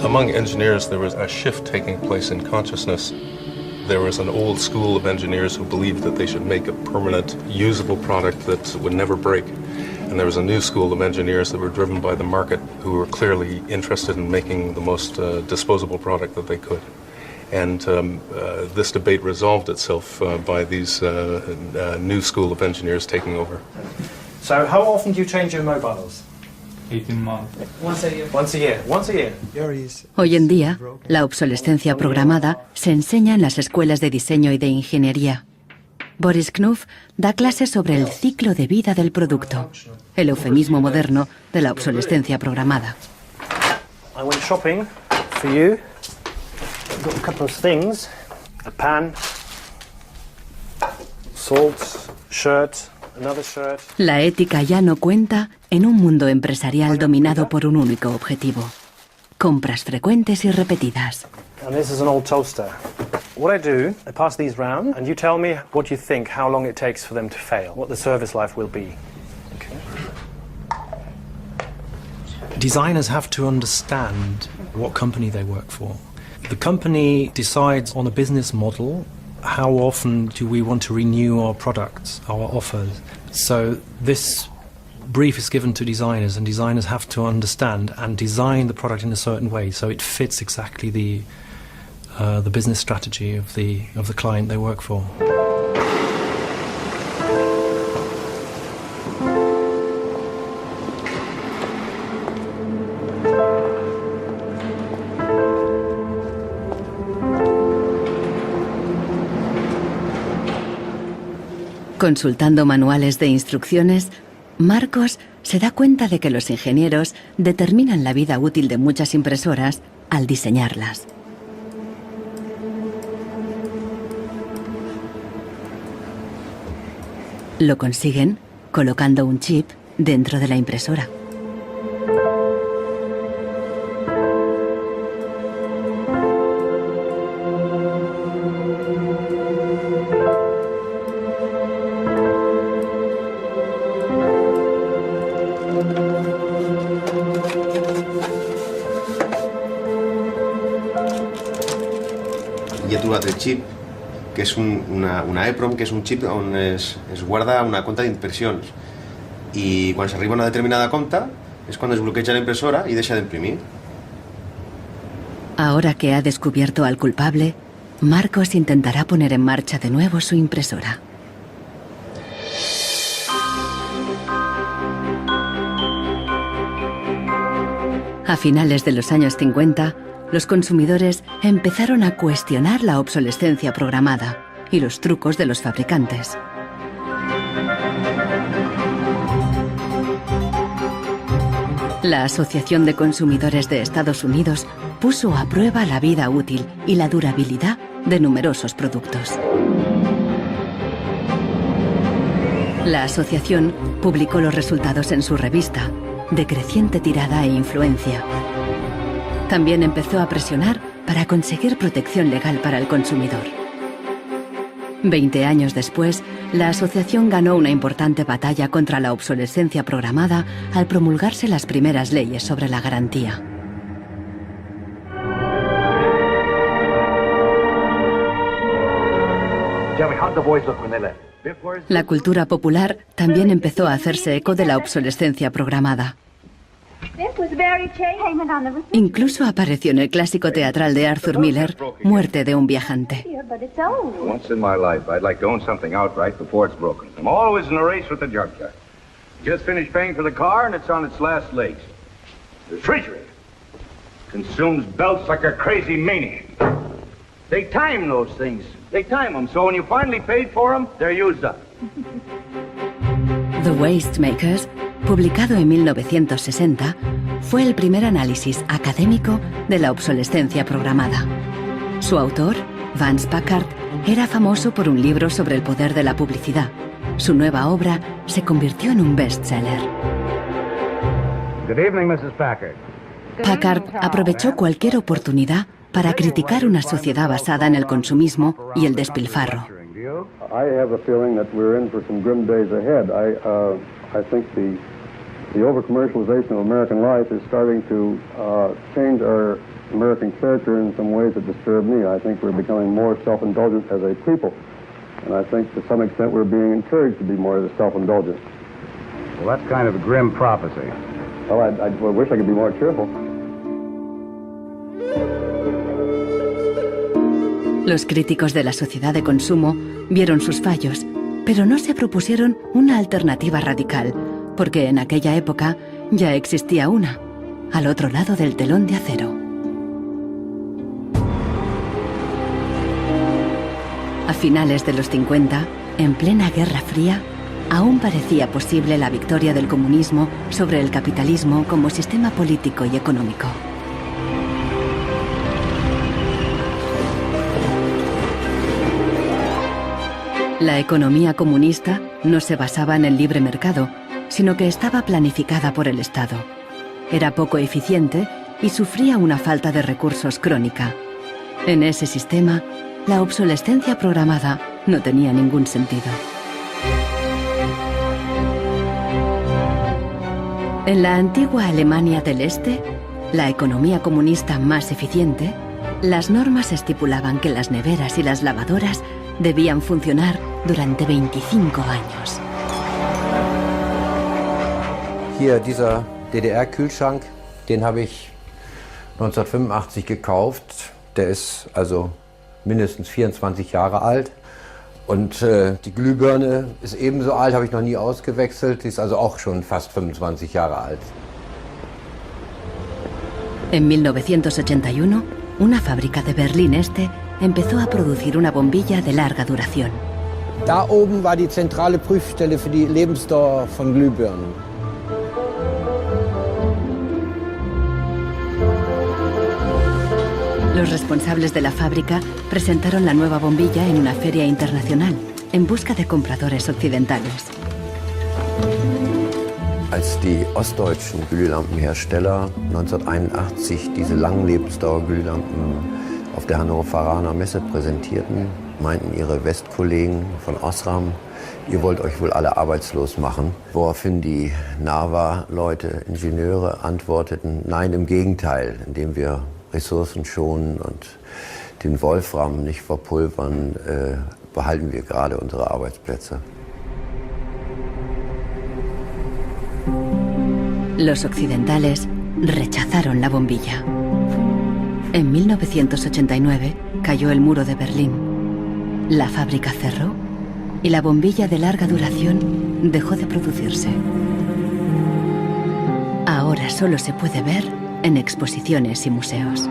Among engineers, there was a shift taking place in consciousness. There was an old school of engineers who believed that they should make a permanent, usable product that would never break. And there was a new school of engineers that were driven by the market, who were clearly interested in making the most disposable product that they could. And this debate resolved itself by these new school of engineers taking over. So how often do you change your mobiles? 18 months. Once a year. Once a year. Once a year. Hoy en día, la obsolescencia programada se enseña en las escuelas de diseño y de ingeniería. Boris Knuth da clases sobre el ciclo de vida del producto, el eufemismo moderno de la obsolescencia programada. I went shopping for you. Got a couple of things. A pan, salt, shirt, another shirt. La ética ya no cuenta en un mundo empresarial dominado por un único objetivo: compras frecuentes y repetidas. And this is an old toaster. What I do, I pass these round, and you tell me what you think, how long it takes for them to fail, what the service life will be. Okay. Designers have to understand what company they work for. The company decides on a business model. How often do we want to renew our products, our offers? So this brief is given to designers, and designers have to understand and design the product in a certain way so it fits exactly the business strategy of the client they work for. Consultando manuales de instrucciones, Marcos se da cuenta de que los ingenieros determinan la vida útil de muchas impresoras al diseñarlas. Lo consiguen colocando un chip dentro de la impresora. Hi ha trobat el xip, que és una EEPROM, que és un xip on es guarda una compta d'impressions. I quan s'arriba a una determinada compta és quan es bloqueja la impresora i deixa d'imprimir. Ahora que ha descubierto al culpable, Marcos intentará poner en marcha de nuevo su impresora. A finales de los años 50, los consumidores empezaron a cuestionar la obsolescencia programada y los trucos de los fabricantes. La Asociación de Consumidores de Estados Unidos puso a prueba la vida útil y la durabilidad de numerosos productos. La asociación publicó los resultados en su revista, de creciente tirada e influencia. También empezó a presionar para conseguir protección legal para el consumidor. 20 años después, la asociación ganó una importante batalla contra la obsolescencia programada al promulgarse las primeras leyes sobre la garantía. La cultura popular también empezó a hacerse eco de la obsolescencia programada. Incluso apareció en el clásico teatral de Arthur Miller, Muerte de un viajante. Once in my life, I'd like to own something outright before it's broken. I'm always in a race with the junkyard. Just finished paying for the car and it's on its last legs. The refrigerator consumes belts like a crazy maniac. They time those things. They time them, so when you finally paid for them, they're used up. The Waste Makers, publicado en 1960, fue el primer análisis académico de la obsolescencia programada. Su autor, Vance Packard, era famoso por un libro sobre el poder de la publicidad. Su nueva obra se convirtió en un bestseller. Good evening, Mrs. Packard. Packard aprovechó cualquier oportunidad para criticar una sociedad basada en el consumismo y el despilfarro. I have a feeling that we're in for some grim days ahead. I think the over-commercialization of American life is starting to change our American character in some ways that disturb me. I think we're becoming more self-indulgent as a people. And I think to some extent we're being encouraged to be more self-indulgent. Well, that's kind of a grim prophecy. Well, I wish I could be more cheerful. Los críticos de la sociedad de consumo vieron sus fallos, pero no se propusieron una alternativa radical, porque en aquella época ya existía una, al otro lado del telón de acero. A finales de los 50, en plena Guerra Fría, aún parecía posible la victoria del comunismo sobre el capitalismo como sistema político y económico. La economía comunista no se basaba en el libre mercado, sino que estaba planificada por el Estado. Era poco eficiente y sufría una falta de recursos crónica. En ese sistema, la obsolescencia programada no tenía ningún sentido. En la antigua Alemania del Este, la economía comunista más eficiente, las normas estipulaban que las neveras y las lavadoras debían funcionar durante 25 años. Hier, dieser DDR-Kühlschrank, den habe ich 1985 gekauft. Der ist also mindestens 24 Jahre alt. Und die Glühbirne ist ebenso alt, habe ich noch nie ausgewechselt. Die ist also auch schon fast 25 Jahre alt. En 1981, una fábrica de Berlín Este empezó a producir una bombilla de larga duración. Da oben war die zentrale Prüfstelle für die Lebensdauer von Glühbirnen. Los responsables de la fábrica presentaron la nueva bombilla en una feria internacional, en busca de compradores occidentales. Als die ostdeutschen Glühlampenhersteller 1981 diese Langlebensdauerglühlampen auf der Hannoveraner Messe präsentierten, meinten ihre Westkollegen von Osram, ihr wollt euch wohl alle arbeitslos machen. Woraufhin die NAVA-Leute, Ingenieure, antworteten, nein, im Gegenteil, indem wir Ressourcen schonen und den Wolfram nicht verpulvern, behalten wir gerade unsere Arbeitsplätze. Los occidentales rechazaron la bombilla. En 1989 cayó el muro de Berlín. La fábrica cerró y la bombilla de larga duración dejó de producirse. Ahora solo se puede ver en exposiciones y museos.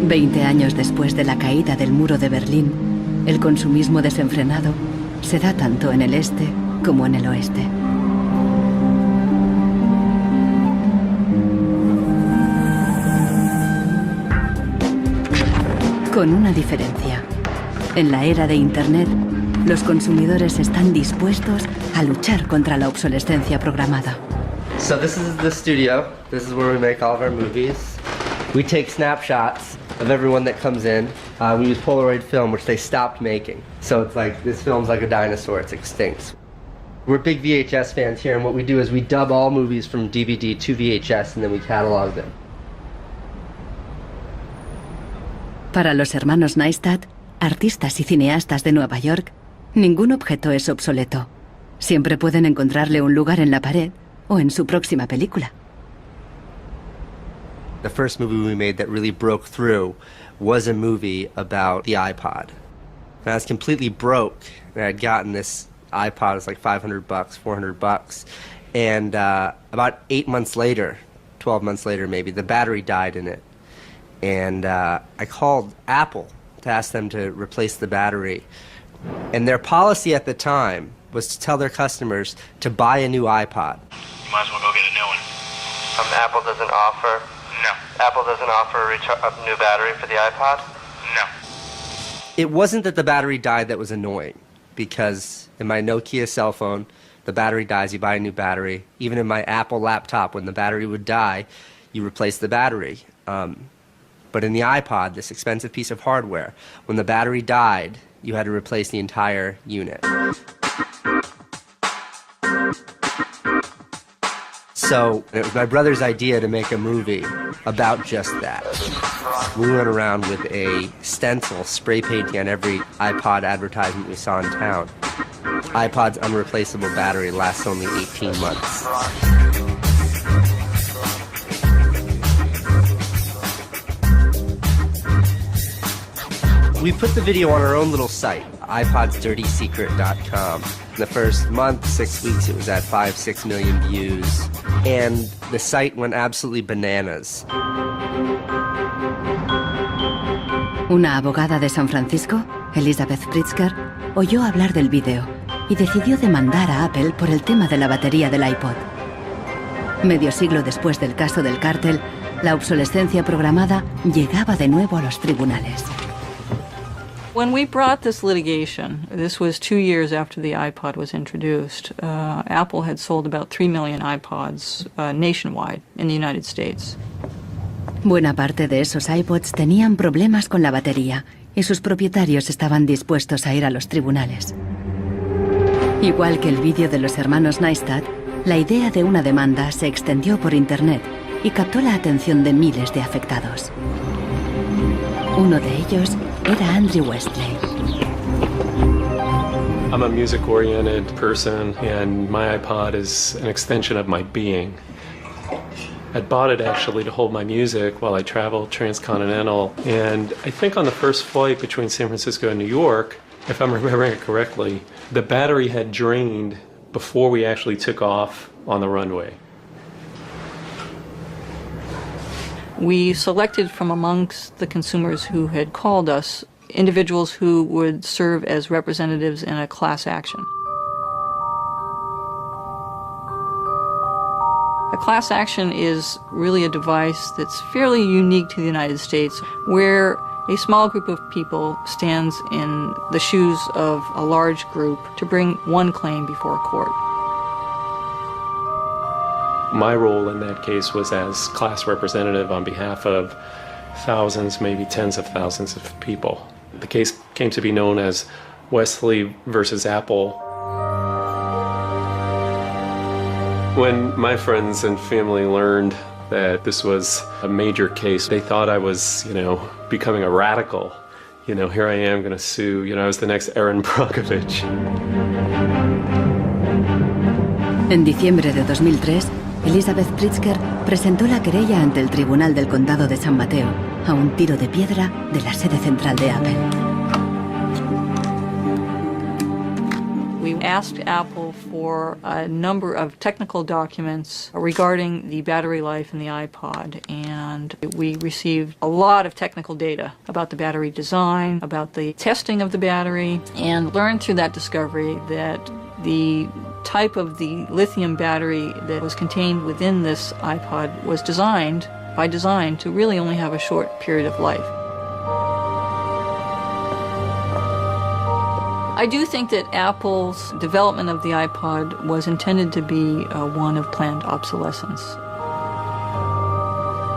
Veinte años después de la caída del muro de Berlín, el consumismo desenfrenado se da tanto en el este como en el oeste. Con una diferencia. En la era de Internet, los consumidores están dispuestos a luchar contra la obsolescencia programada. So this is the studio. This is where we make all of our movies. We take snapshots of everyone that comes in. We use Polaroid film, which they stopped making. So it's like, this film's like a dinosaur, it's extinct. We're big VHS fans here, and what we do is we dub all movies from DVD to VHS, and then we catalog them. Para los hermanos Neistat, artistas y cineastas de Nueva York, ningún objeto es obsoleto. Siempre pueden encontrarle un lugar en la pared o en su próxima película. The first movie we made that really broke through was a movie about the iPod. And I was completely broke, and I had gotten this iPod was like $500, $400. And about 8 months later, 12 months later maybe, the battery died in it. And I called Apple to ask them to replace the battery. And their policy at the time was to tell their customers to buy a new iPod. You might as well go get a new one. Apple doesn't offer? No. Apple doesn't offer a new battery for the iPod? No. It wasn't that the battery died that was annoying, because in my Nokia cell phone, the battery dies, you buy a new battery. Even in my Apple laptop, when the battery would die, you replace the battery. But in the iPod, this expensive piece of hardware, when the battery died, you had to replace the entire unit. So it was my brother's idea to make a movie about just that. We went around with a stencil spray painting on every iPod advertisement we saw in town. iPod's unreplaceable battery lasts only 18 months. We put the video on our own little site, iPodsDirtySecret.com. In the first month, 6 weeks, it was at 5-6 million views. And the site went absolutely bananas. Una abogada de San Francisco, Elizabeth Pritzker, oyó hablar del vídeo y decidió demandar a Apple por el tema de la batería del iPod. Medio siglo después del caso del cártel, la obsolescencia programada llegaba de nuevo a los tribunales. When we brought this litigation, this was 2 years after the iPod was introduced, Apple had sold about 3 million iPods nationwide in the United States. Buena parte de esos iPods tenían problemas con la batería y sus propietarios estaban dispuestos a ir a los tribunales. Igual que el vídeo de los hermanos Neistat, la idea de una demanda se extendió por Internet y captó la atención de miles de afectados. Uno de ellos era Andrew Westley. I'm a music-oriented person, and my iPod is an extension of my being. I bought it actually to hold my music while I traveled transcontinental, and I think on the first flight between San Francisco and New York, if I'm remembering it correctly, the battery had drained before we actually took off on the runway. We selected from amongst the consumers who had called us individuals who would serve as representatives in a class action. A class action is really a device that's fairly unique to the United States, where a small group of people stands in the shoes of a large group to bring one claim before a court. My role in that case was as class representative on behalf of thousands, maybe tens of thousands of people. The case came to be known as Westley versus Apple. When my friends and family learned that this was a major case, they thought I was, becoming a radical. Here I am going to sue, I was the next Erin Brockovich. En diciembre de 2003, Elizabeth Pritzker presentó la querella ante el Tribunal del Condado de San Mateo, a un tiro de piedra de la sede central de Apple. We asked Apple for a number of technical documents regarding the battery life in the iPod, and we received a lot of technical data about the battery design, about the testing of the battery, and learned through that discovery that the type of the lithium battery that was contained within this iPod was designed, by design, to really only have a short period of life. I do think that Apple's development of the iPod was intended to be one of planned obsolescence.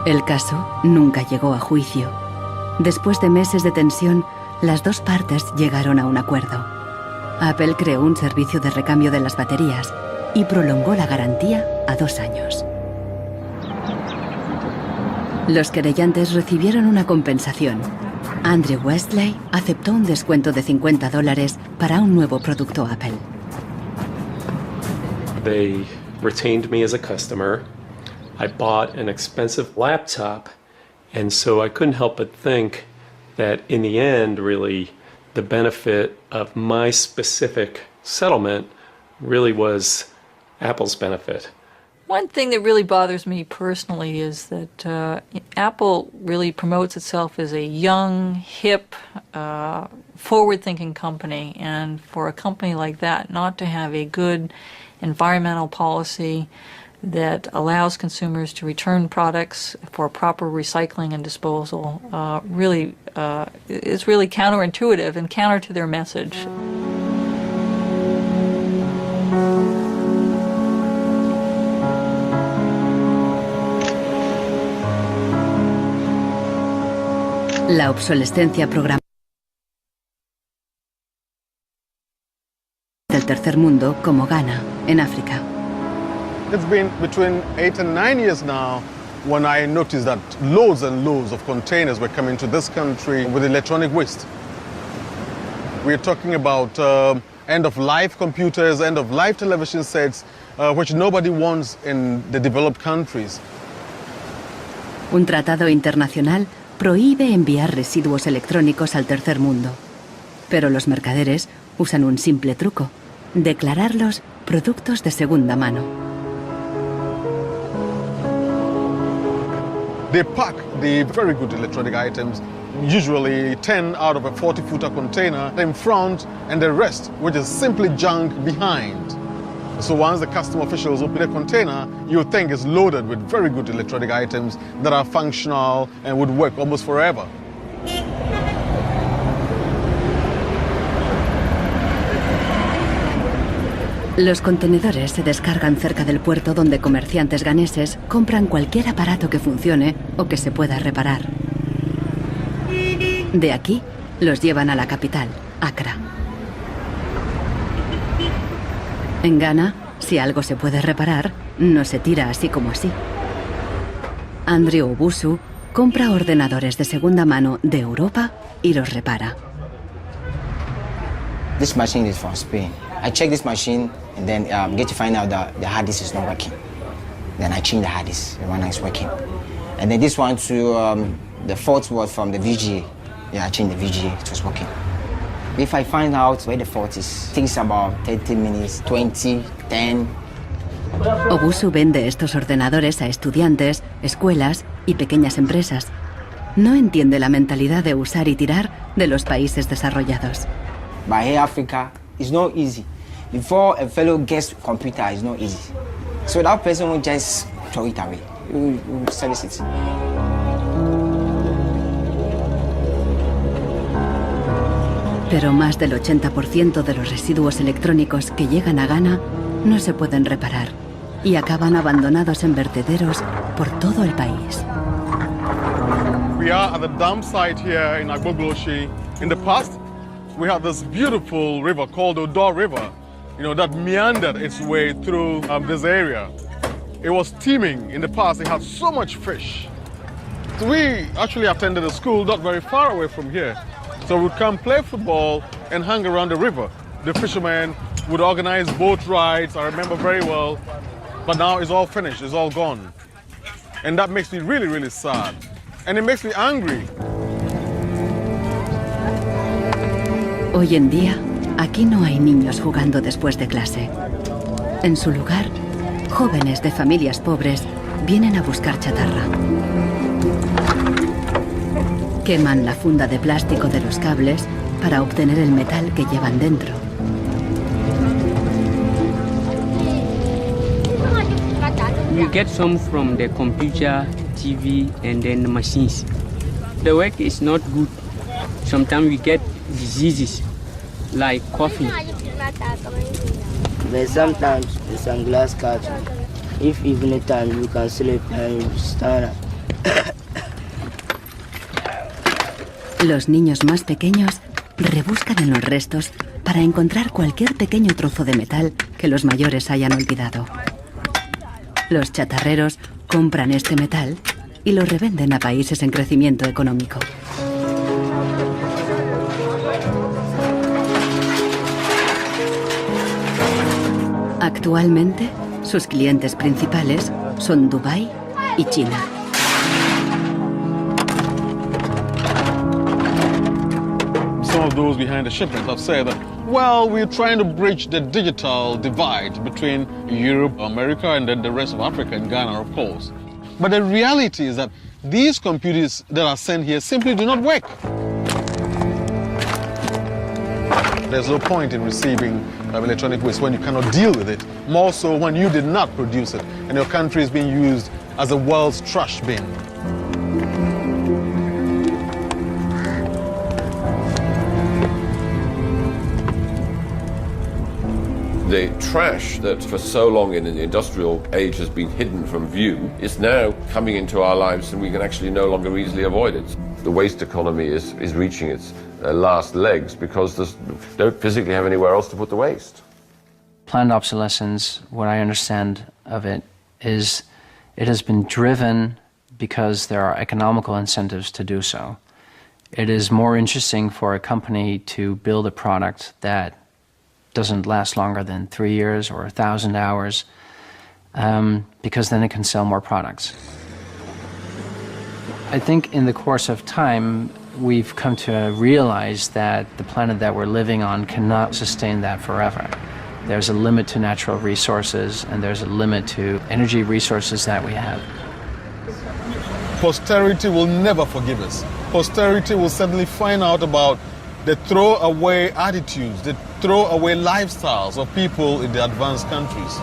El caso nunca llegó a juicio. Después de meses de tensión, las dos partes llegaron a un acuerdo. Apple creó un servicio de recambio de las baterías y prolongó la garantía a 2 años. Los querellantes recibieron una compensación. Andrew Westley aceptó un descuento de $50 para un nuevo producto Apple. They retained me as a customer. I bought an expensive laptop, and so I couldn't help but think that in the end, really, the benefit of my specific settlement really was Apple's benefit. One thing that really bothers me personally is that Apple really promotes itself as a young, hip, forward-thinking company, and for a company like that not to have a good environmental policy that allows consumers to return products for proper recycling and disposal is really counterintuitive and counter to their message. La obsolescencia programada del tercer mundo, como Ghana, en África. It's been between 8 and 9 years now when I noticed that loads and loads of containers were coming to this country with electronic waste. We're talking about end-of-life computers, end-of-life television sets, which nobody wants in the developed countries. Un tratado internacional prohíbe enviar residuos electrónicos al tercer mundo. Pero los mercaderes usan un simple truco: declararlos productos de segunda mano. They pack the very good electronic items, usually 10 out of a 40-footer container, in front, and the rest, which is simply junk, behind. So once the custom officials open a container, you think it's loaded with very good electronic items that are functional and would work almost forever. Los contenedores se descargan cerca del puerto donde comerciantes ganeses compran cualquier aparato que funcione o que se pueda reparar. De aquí, los llevan a la capital, Accra. En Ghana, si algo se puede reparar, no se tira así como así. Andrew Obusu compra ordenadores de segunda mano de Europa y los repara. This machine is from Spain. I check this machine and then get to find out that the hard disk is not working. Then I change the hard disk, the one that's working. And then this one to the fault was from the VGA. Yeah, I changed the VGA, it was working. If I find out where the fault is, it takes about 30 minutes, 20, 10. Obusu vende estos ordenadores a estudiantes, escuelas y pequeñas empresas. No entiende la mentalidad de usar y tirar de los países desarrollados. But here Africa, it's not easy. Before a fellow gets computer, it's not easy. So that person will just throw it away. He will service it. Pero más del 80% de los residuos electrónicos que llegan a Ghana no se pueden reparar y acaban abandonados en vertederos por todo el país. We are at the dump site here in Agbogloshi. In the past, we had this beautiful river called Odo River, that meandered its way through this area. It was teeming in the past. It had so much fish. So we actually attended a school not very far away from here. So we'd come play football and hang around the river. The fishermen would organize boat rides, I remember very well. But now it's all finished, it's all gone. And that makes me really, really sad. And it makes me angry. Hoy en día, aquí no hay niños jugando después de clase. En su lugar, jóvenes de familias pobres vienen a buscar chatarra. Queman la funda de plástico de los cables para obtener el metal que llevan dentro. We get some from the computer, TV, and then the machines. The work is not good. Sometimes we get diseases like coughing. But sometimes it's some glass catch. If evening time you can sleep and stand up. Los niños más pequeños rebuscan en los restos para encontrar cualquier pequeño trozo de metal que los mayores hayan olvidado. Los chatarreros compran este metal y lo revenden a países en crecimiento económico. Actualmente, sus clientes principales son Dubái y China. Some of those behind the shipment have said that Well, we're trying to bridge the digital divide between Europe, America, and then the rest of Africa and Ghana, of course. But the reality is that these computers that are sent here simply do not work. There's no point in receiving electronic waste when you cannot deal with it, more so when you did not produce it and your country is being used as the world's trash bin. The trash that for so long in the industrial age has been hidden from view is now coming into our lives and we can actually no longer easily avoid it. The waste economy is reaching its last legs because they don't physically have anywhere else to put the waste. Planned obsolescence, what I understand of it, is it has been driven because there are economical incentives to do so. It is more interesting for a company to build a product that doesn't last longer than 3 years or 1,000 hours, because then it can sell more products. I think in the course of time, we've come to realize that the planet that we're living on cannot sustain that forever. There's a limit to natural resources, and there's a limit to energy resources that we have. Posterity will never forgive us. Posterity will suddenly find out about the throwaway attitudes, the throwaway lifestyles of people in the advanced countries.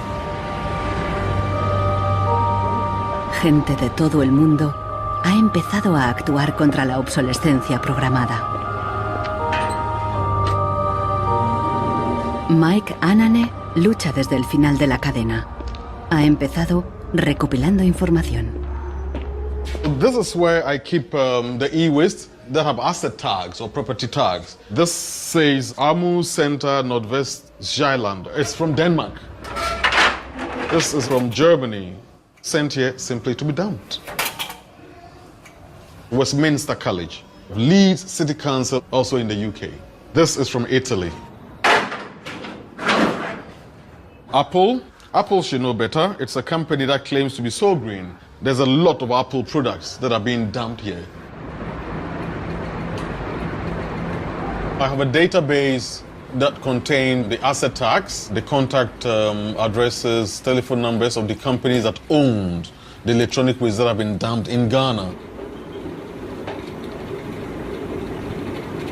Gente de todo el mundo ha empezado a actuar contra la obsolescencia programada. Mike Anane lucha desde el final de la cadena. Ha empezado recopilando información. This is where I keep the e-waste that have asset tags or property tags. This says Amu Center Nordvest Zeeland. It's from Denmark. This is from Germany, sent here simply to be dumped. Westminster College, Leeds City Council, also in the UK. This is from Italy. Apple should know better. It's a company that claims to be so green. There's a lot of Apple products that are being dumped here. I have a database that contains the asset tags, the contact addresses, telephone numbers of the companies that owned the electronic waste that have been dumped in Ghana.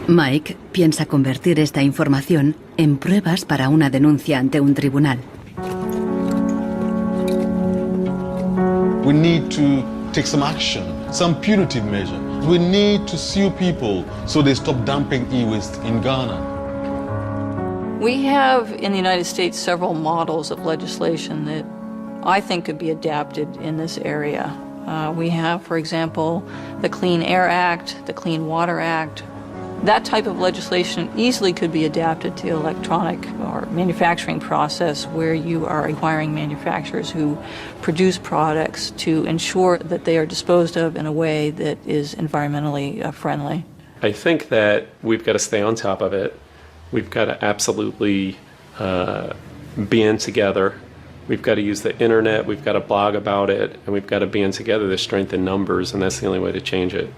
Mike piensa convertir esta información en pruebas para una denuncia ante un tribunal. We need to take some action, some punitive measure. We need to sue people so they stop dumping e-waste in Ghana. We have in the United States several models of legislation that I think could be adapted in this area. We have, for example, the Clean Air Act, the Clean Water Act. That type of legislation easily could be adapted to electronic or manufacturing process where you are requiring manufacturers who produce products to ensure that they are disposed of in a way that is environmentally friendly. I think that we've got to stay on top of it. We've got to absolutely band together. We've got to use the internet, we've got to blog about it, and we've got to band together the strength in numbers, and that's the only way to change it.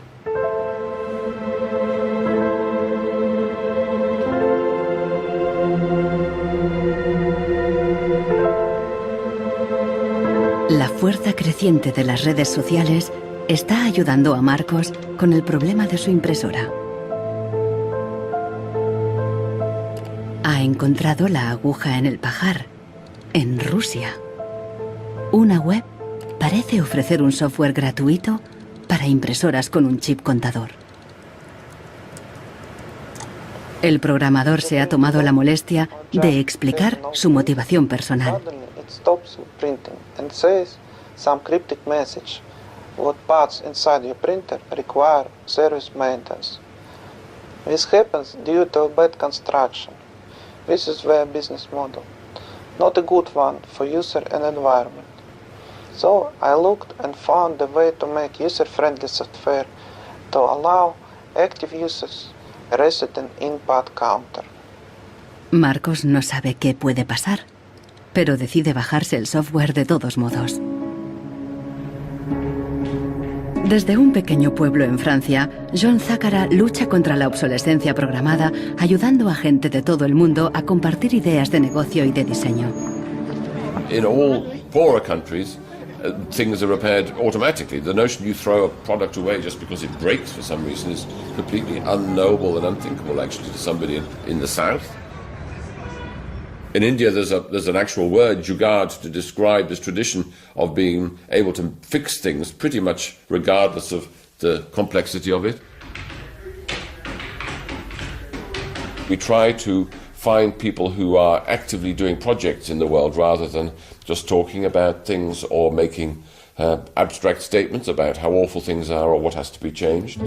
La fuerza creciente de las redes sociales está ayudando a Marcos con el problema de su impresora. Ha encontrado la aguja en el pajar, en Rusia. Una web parece ofrecer un software gratuito para impresoras con un chip contador. El programador se ha tomado la molestia de explicar su motivación personal. It stops printing and says some cryptic message. What parts inside your printer require service maintenance. This happens due to bad construction. This is their business model. Not a good one for user and environment. So I looked and found a way to make user-friendly software to allow active users reset an in-part counter. Marcos no sabe qué puede pasar, pero decide bajarse el software de todos modos. Desde un pequeño pueblo en Francia, John Zacara lucha contra la obsolescencia programada, ayudando a gente de todo el mundo a compartir ideas de negocio y de diseño. In all poorer countries, things are repaired automatically. The notion you throw a product away just because it breaks for some reason is completely unknowable and unthinkable, actually, to somebody in the south. In India, there's an actual word, jugaad, to describe this tradition of being able to fix things pretty much regardless of the complexity of it. We try to find people who are actively doing projects in the world rather than just talking about things or making abstract statements about how awful things are or what has to be changed.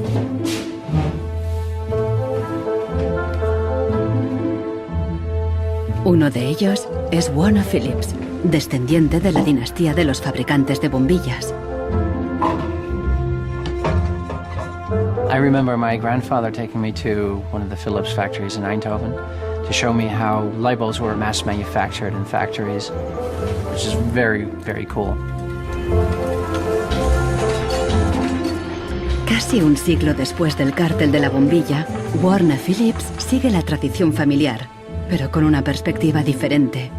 Uno de ellos es Warner Phillips, descendiente de la dinastía de los fabricantes de bombillas. I remember my grandfather taking me to one of the Philips factories in Eindhoven to show me how light bulbs were mass manufactured in factories, which is very, very cool. Casi un siglo después del cártel de la bombilla, Warner Phillips sigue la tradición familiar, pero con una perspectiva diferente.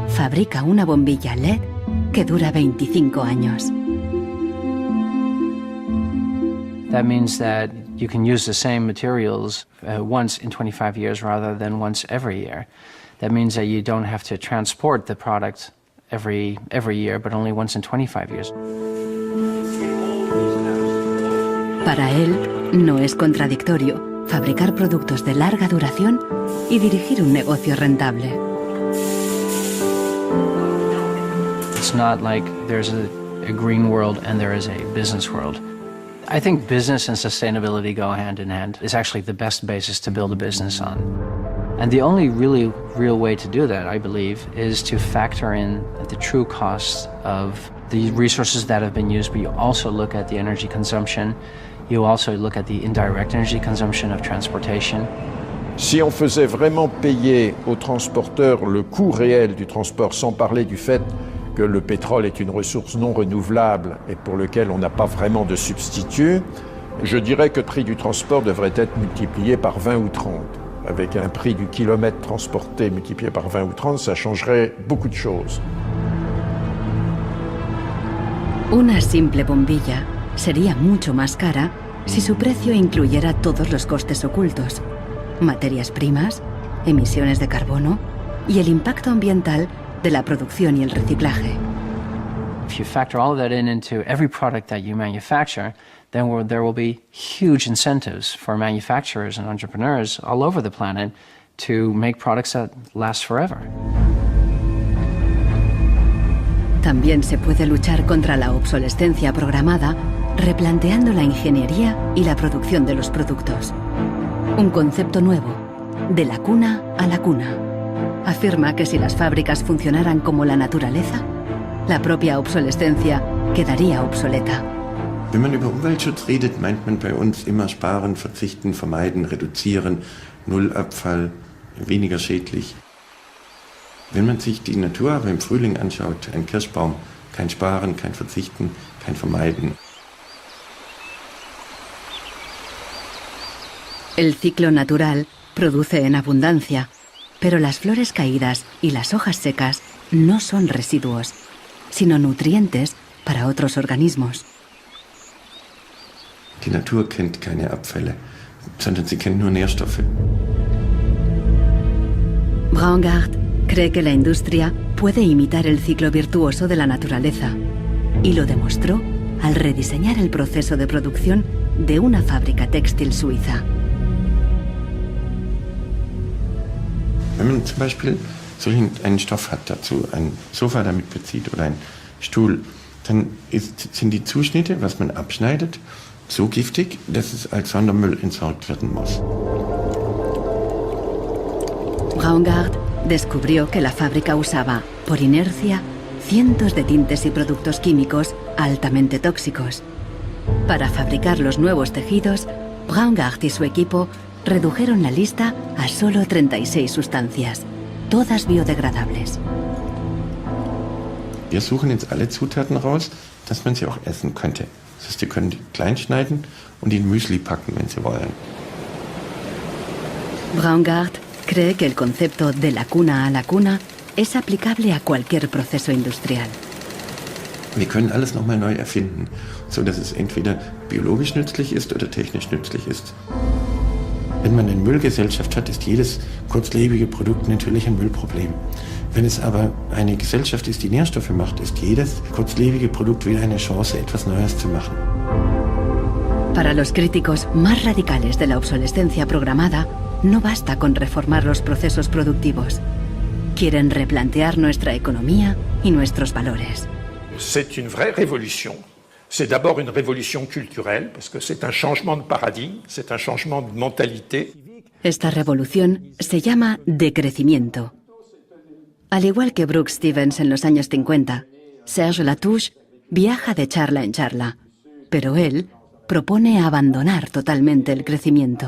Fabrica una bombilla LED que dura 25 años. That means that you can use the same materials once in 25 years rather than once every year. That means that you don't have to transport the product every year, but only once in 25 years. Para él, no es contradictorio fabricar productos de larga duración y dirigir un negocio rentable. It's not like there's a green world and there is a business world. I think business and sustainability go hand in hand. It's actually the best basis to build a business on. And the only really real way to do that, I believe, is to factor in the true costs of the resources that have been used, but you also look at the energy consumption. You also look at the indirect energy consumption of transportation. Si on faisait vraiment payer aux transporteurs le coût réel du transport, sans parler du fait que le pétrole est une ressource non renouvelable et pour lequel on n'a pas vraiment de substitut, je dirais que le prix du transport devrait être multiplié par 20 ou 30. Avec un prix du kilomètre transporté multiplié par 20 ou 30, ça changerait beaucoup de choses. Una simple bombilla sería mucho más cara si su precio incluyera todos los costes ocultos, materias primas, emisiones de carbono y el impacto ambiental de la producción y el reciclaje. If you factor all of that into every product that you manufacture, then there will be huge incentives for manufacturers and entrepreneurs all over the planet to make products that last forever. También se puede luchar contra la obsolescencia programada replanteando la ingeniería y la producción de los productos. Un concepto nuevo, de la cuna a la cuna. Afirma que si las fábricas funcionaran como la naturaleza, la propia obsolescencia quedaría obsoleta. Wenn man über Umweltschutz redet, meint man bei uns immer sparen, verzichten, vermeiden, reduzieren, Nullabfall, weniger schädlich. Wenn man sich die Natur aber im Frühling anschaut, ein Kirschbaum, kein Sparen, kein Verzichten, kein Vermeiden. El ciclo natural produce en abundancia, pero las flores caídas y las hojas secas no son residuos, sino nutrientes para otros organismos. Die Natur kennt keine Abfälle, sondern sie kennt nur Nährstoffe. Braungart cree que la industria puede imitar el ciclo virtuoso de la naturaleza y lo demostró al rediseñar el proceso de producción de una fábrica textil suiza. Wenn man zum Beispiel so einen Stoff hat, dazu ein Sofa damit bezieht oder einen Stuhl, dann sind die Zuschnitte, was man abschneidet, so giftig, dass es als Sondermüll entsorgt werden muss. Braungart descubrió que la fábrica usaba, por inercia, cientos de tintes y productos químicos altamente tóxicos. Para fabricar los nuevos tejidos, Braungart y su equipo redujeron la lista a solo 36 sustancias, todas biodegradables. Wir suchen jetzt alle Zutaten raus, dass man sie auch essen könnte. Das heißt, Sie können die klein schneiden und in Müsli packen, wenn Sie wollen. Braungart cree que el concepto de la cuna a la cuna es aplicable a cualquier proceso industrial. Wir können alles nochmal neu erfinden, sodass es entweder biologisch nützlich ist oder technisch nützlich ist. Wenn man eine Müllgesellschaft hat, ist jedes kurzlebige Produkt natürlich ein Müllproblem. Wenn es aber eine Gesellschaft ist, die Nährstoffe macht, ist jedes kurzlebige Produkt wieder eine Chance, etwas Neues zu machen. Para los críticos más radicales de la obsolescencia programada, no basta con reformar los procesos productivos. Quieren replantear nuestra economía y nuestros valores. C'est une vraie révolution. C'est d'abord une révolution culturelle, parce que c'est un changement de paradigme, c'est un changement de mentalité. Esta revolución se llama decrecimiento. Al igual que Brooks Stevens en los años 50, Serge Latouche viaja de charla en charla, pero él propone abandonar totalmente el crecimiento.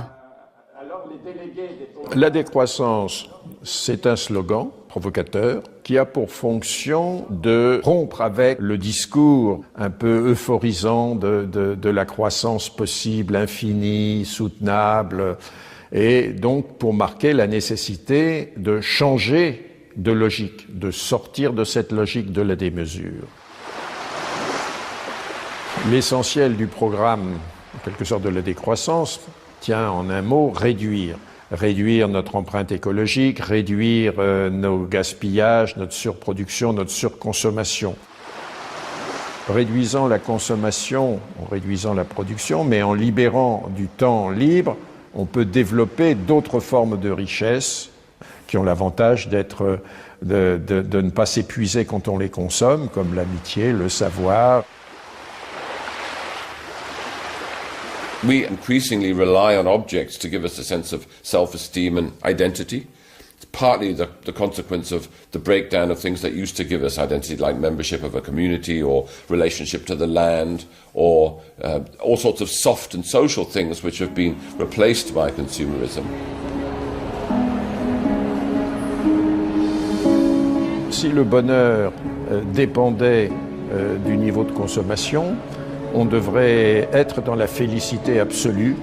La décroissance, c'est un slogan provocateur qui a pour fonction de rompre avec le discours un peu euphorisant de la croissance possible, infinie, soutenable, et donc pour marquer la nécessité de changer de logique, de sortir de cette logique de la démesure. L'essentiel du programme, en quelque sorte de la décroissance, tient en un mot réduire. Réduire notre empreinte écologique, réduire nos gaspillages, notre surproduction, notre surconsommation. Réduisant la consommation, en réduisant la production, mais en libérant du temps libre, on peut développer d'autres formes de richesse qui ont l'avantage d'être, de ne pas s'épuiser quand on les consomme, comme l'amitié, le savoir. We increasingly rely on objects to give us a sense of self-esteem and identity. It's partly the consequence of the breakdown of things that used to give us identity, like membership of a community or relationship to the land, or all sorts of soft and social things which have been replaced by consumerism. Si le bonheur dépendait du niveau de consommation, on devrait être dans la félicité absolue,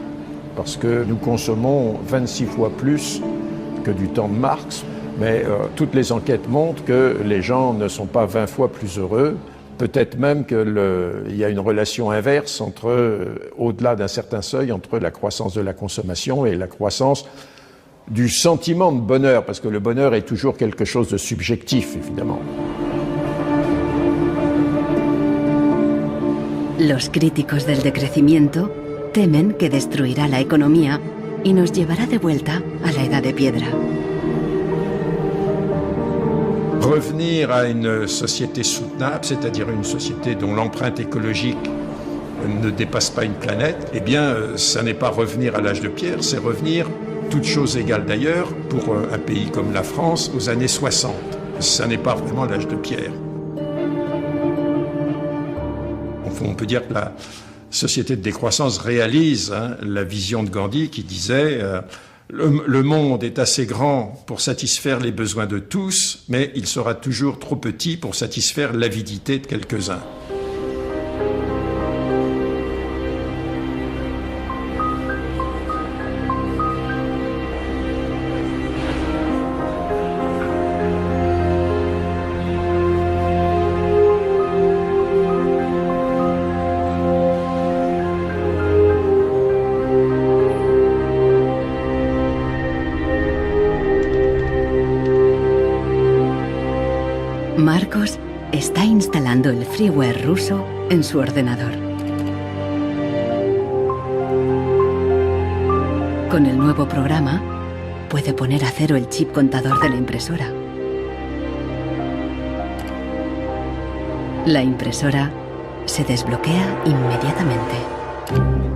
parce que nous consommons 26 fois plus que du temps de Marx, mais toutes les enquêtes montrent que les gens ne sont pas 20 fois plus heureux, peut-être même qu'il y a une relation inverse au-delà d'un certain seuil, entre la croissance de la consommation et la croissance du sentiment de bonheur, parce que le bonheur est toujours quelque chose de subjectif, évidemment. Los críticos del decrecimiento temen que destruirá la economía y nos llevará de vuelta a la edad de piedra. Revenir à une société soutenable, c'est-à-dire une société dont l'empreinte écologique ne dépasse pas une planète, eh bien, ça n'est pas revenir à l'âge de pierre, c'est revenir, toutes choses égales d'ailleurs, pour un pays comme la France, aux années 60. Ça n'est pas vraiment l'âge de pierre. On peut dire que la société de décroissance réalise la vision de Gandhi qui disait le monde est assez grand pour satisfaire les besoins de tous, mais il sera toujours trop petit pour satisfaire l'avidité de quelques-uns. Marcos está instalando el freeware ruso en su ordenador. Con el nuevo programa, puede poner a cero el chip contador de la impresora. La impresora se desbloquea inmediatamente.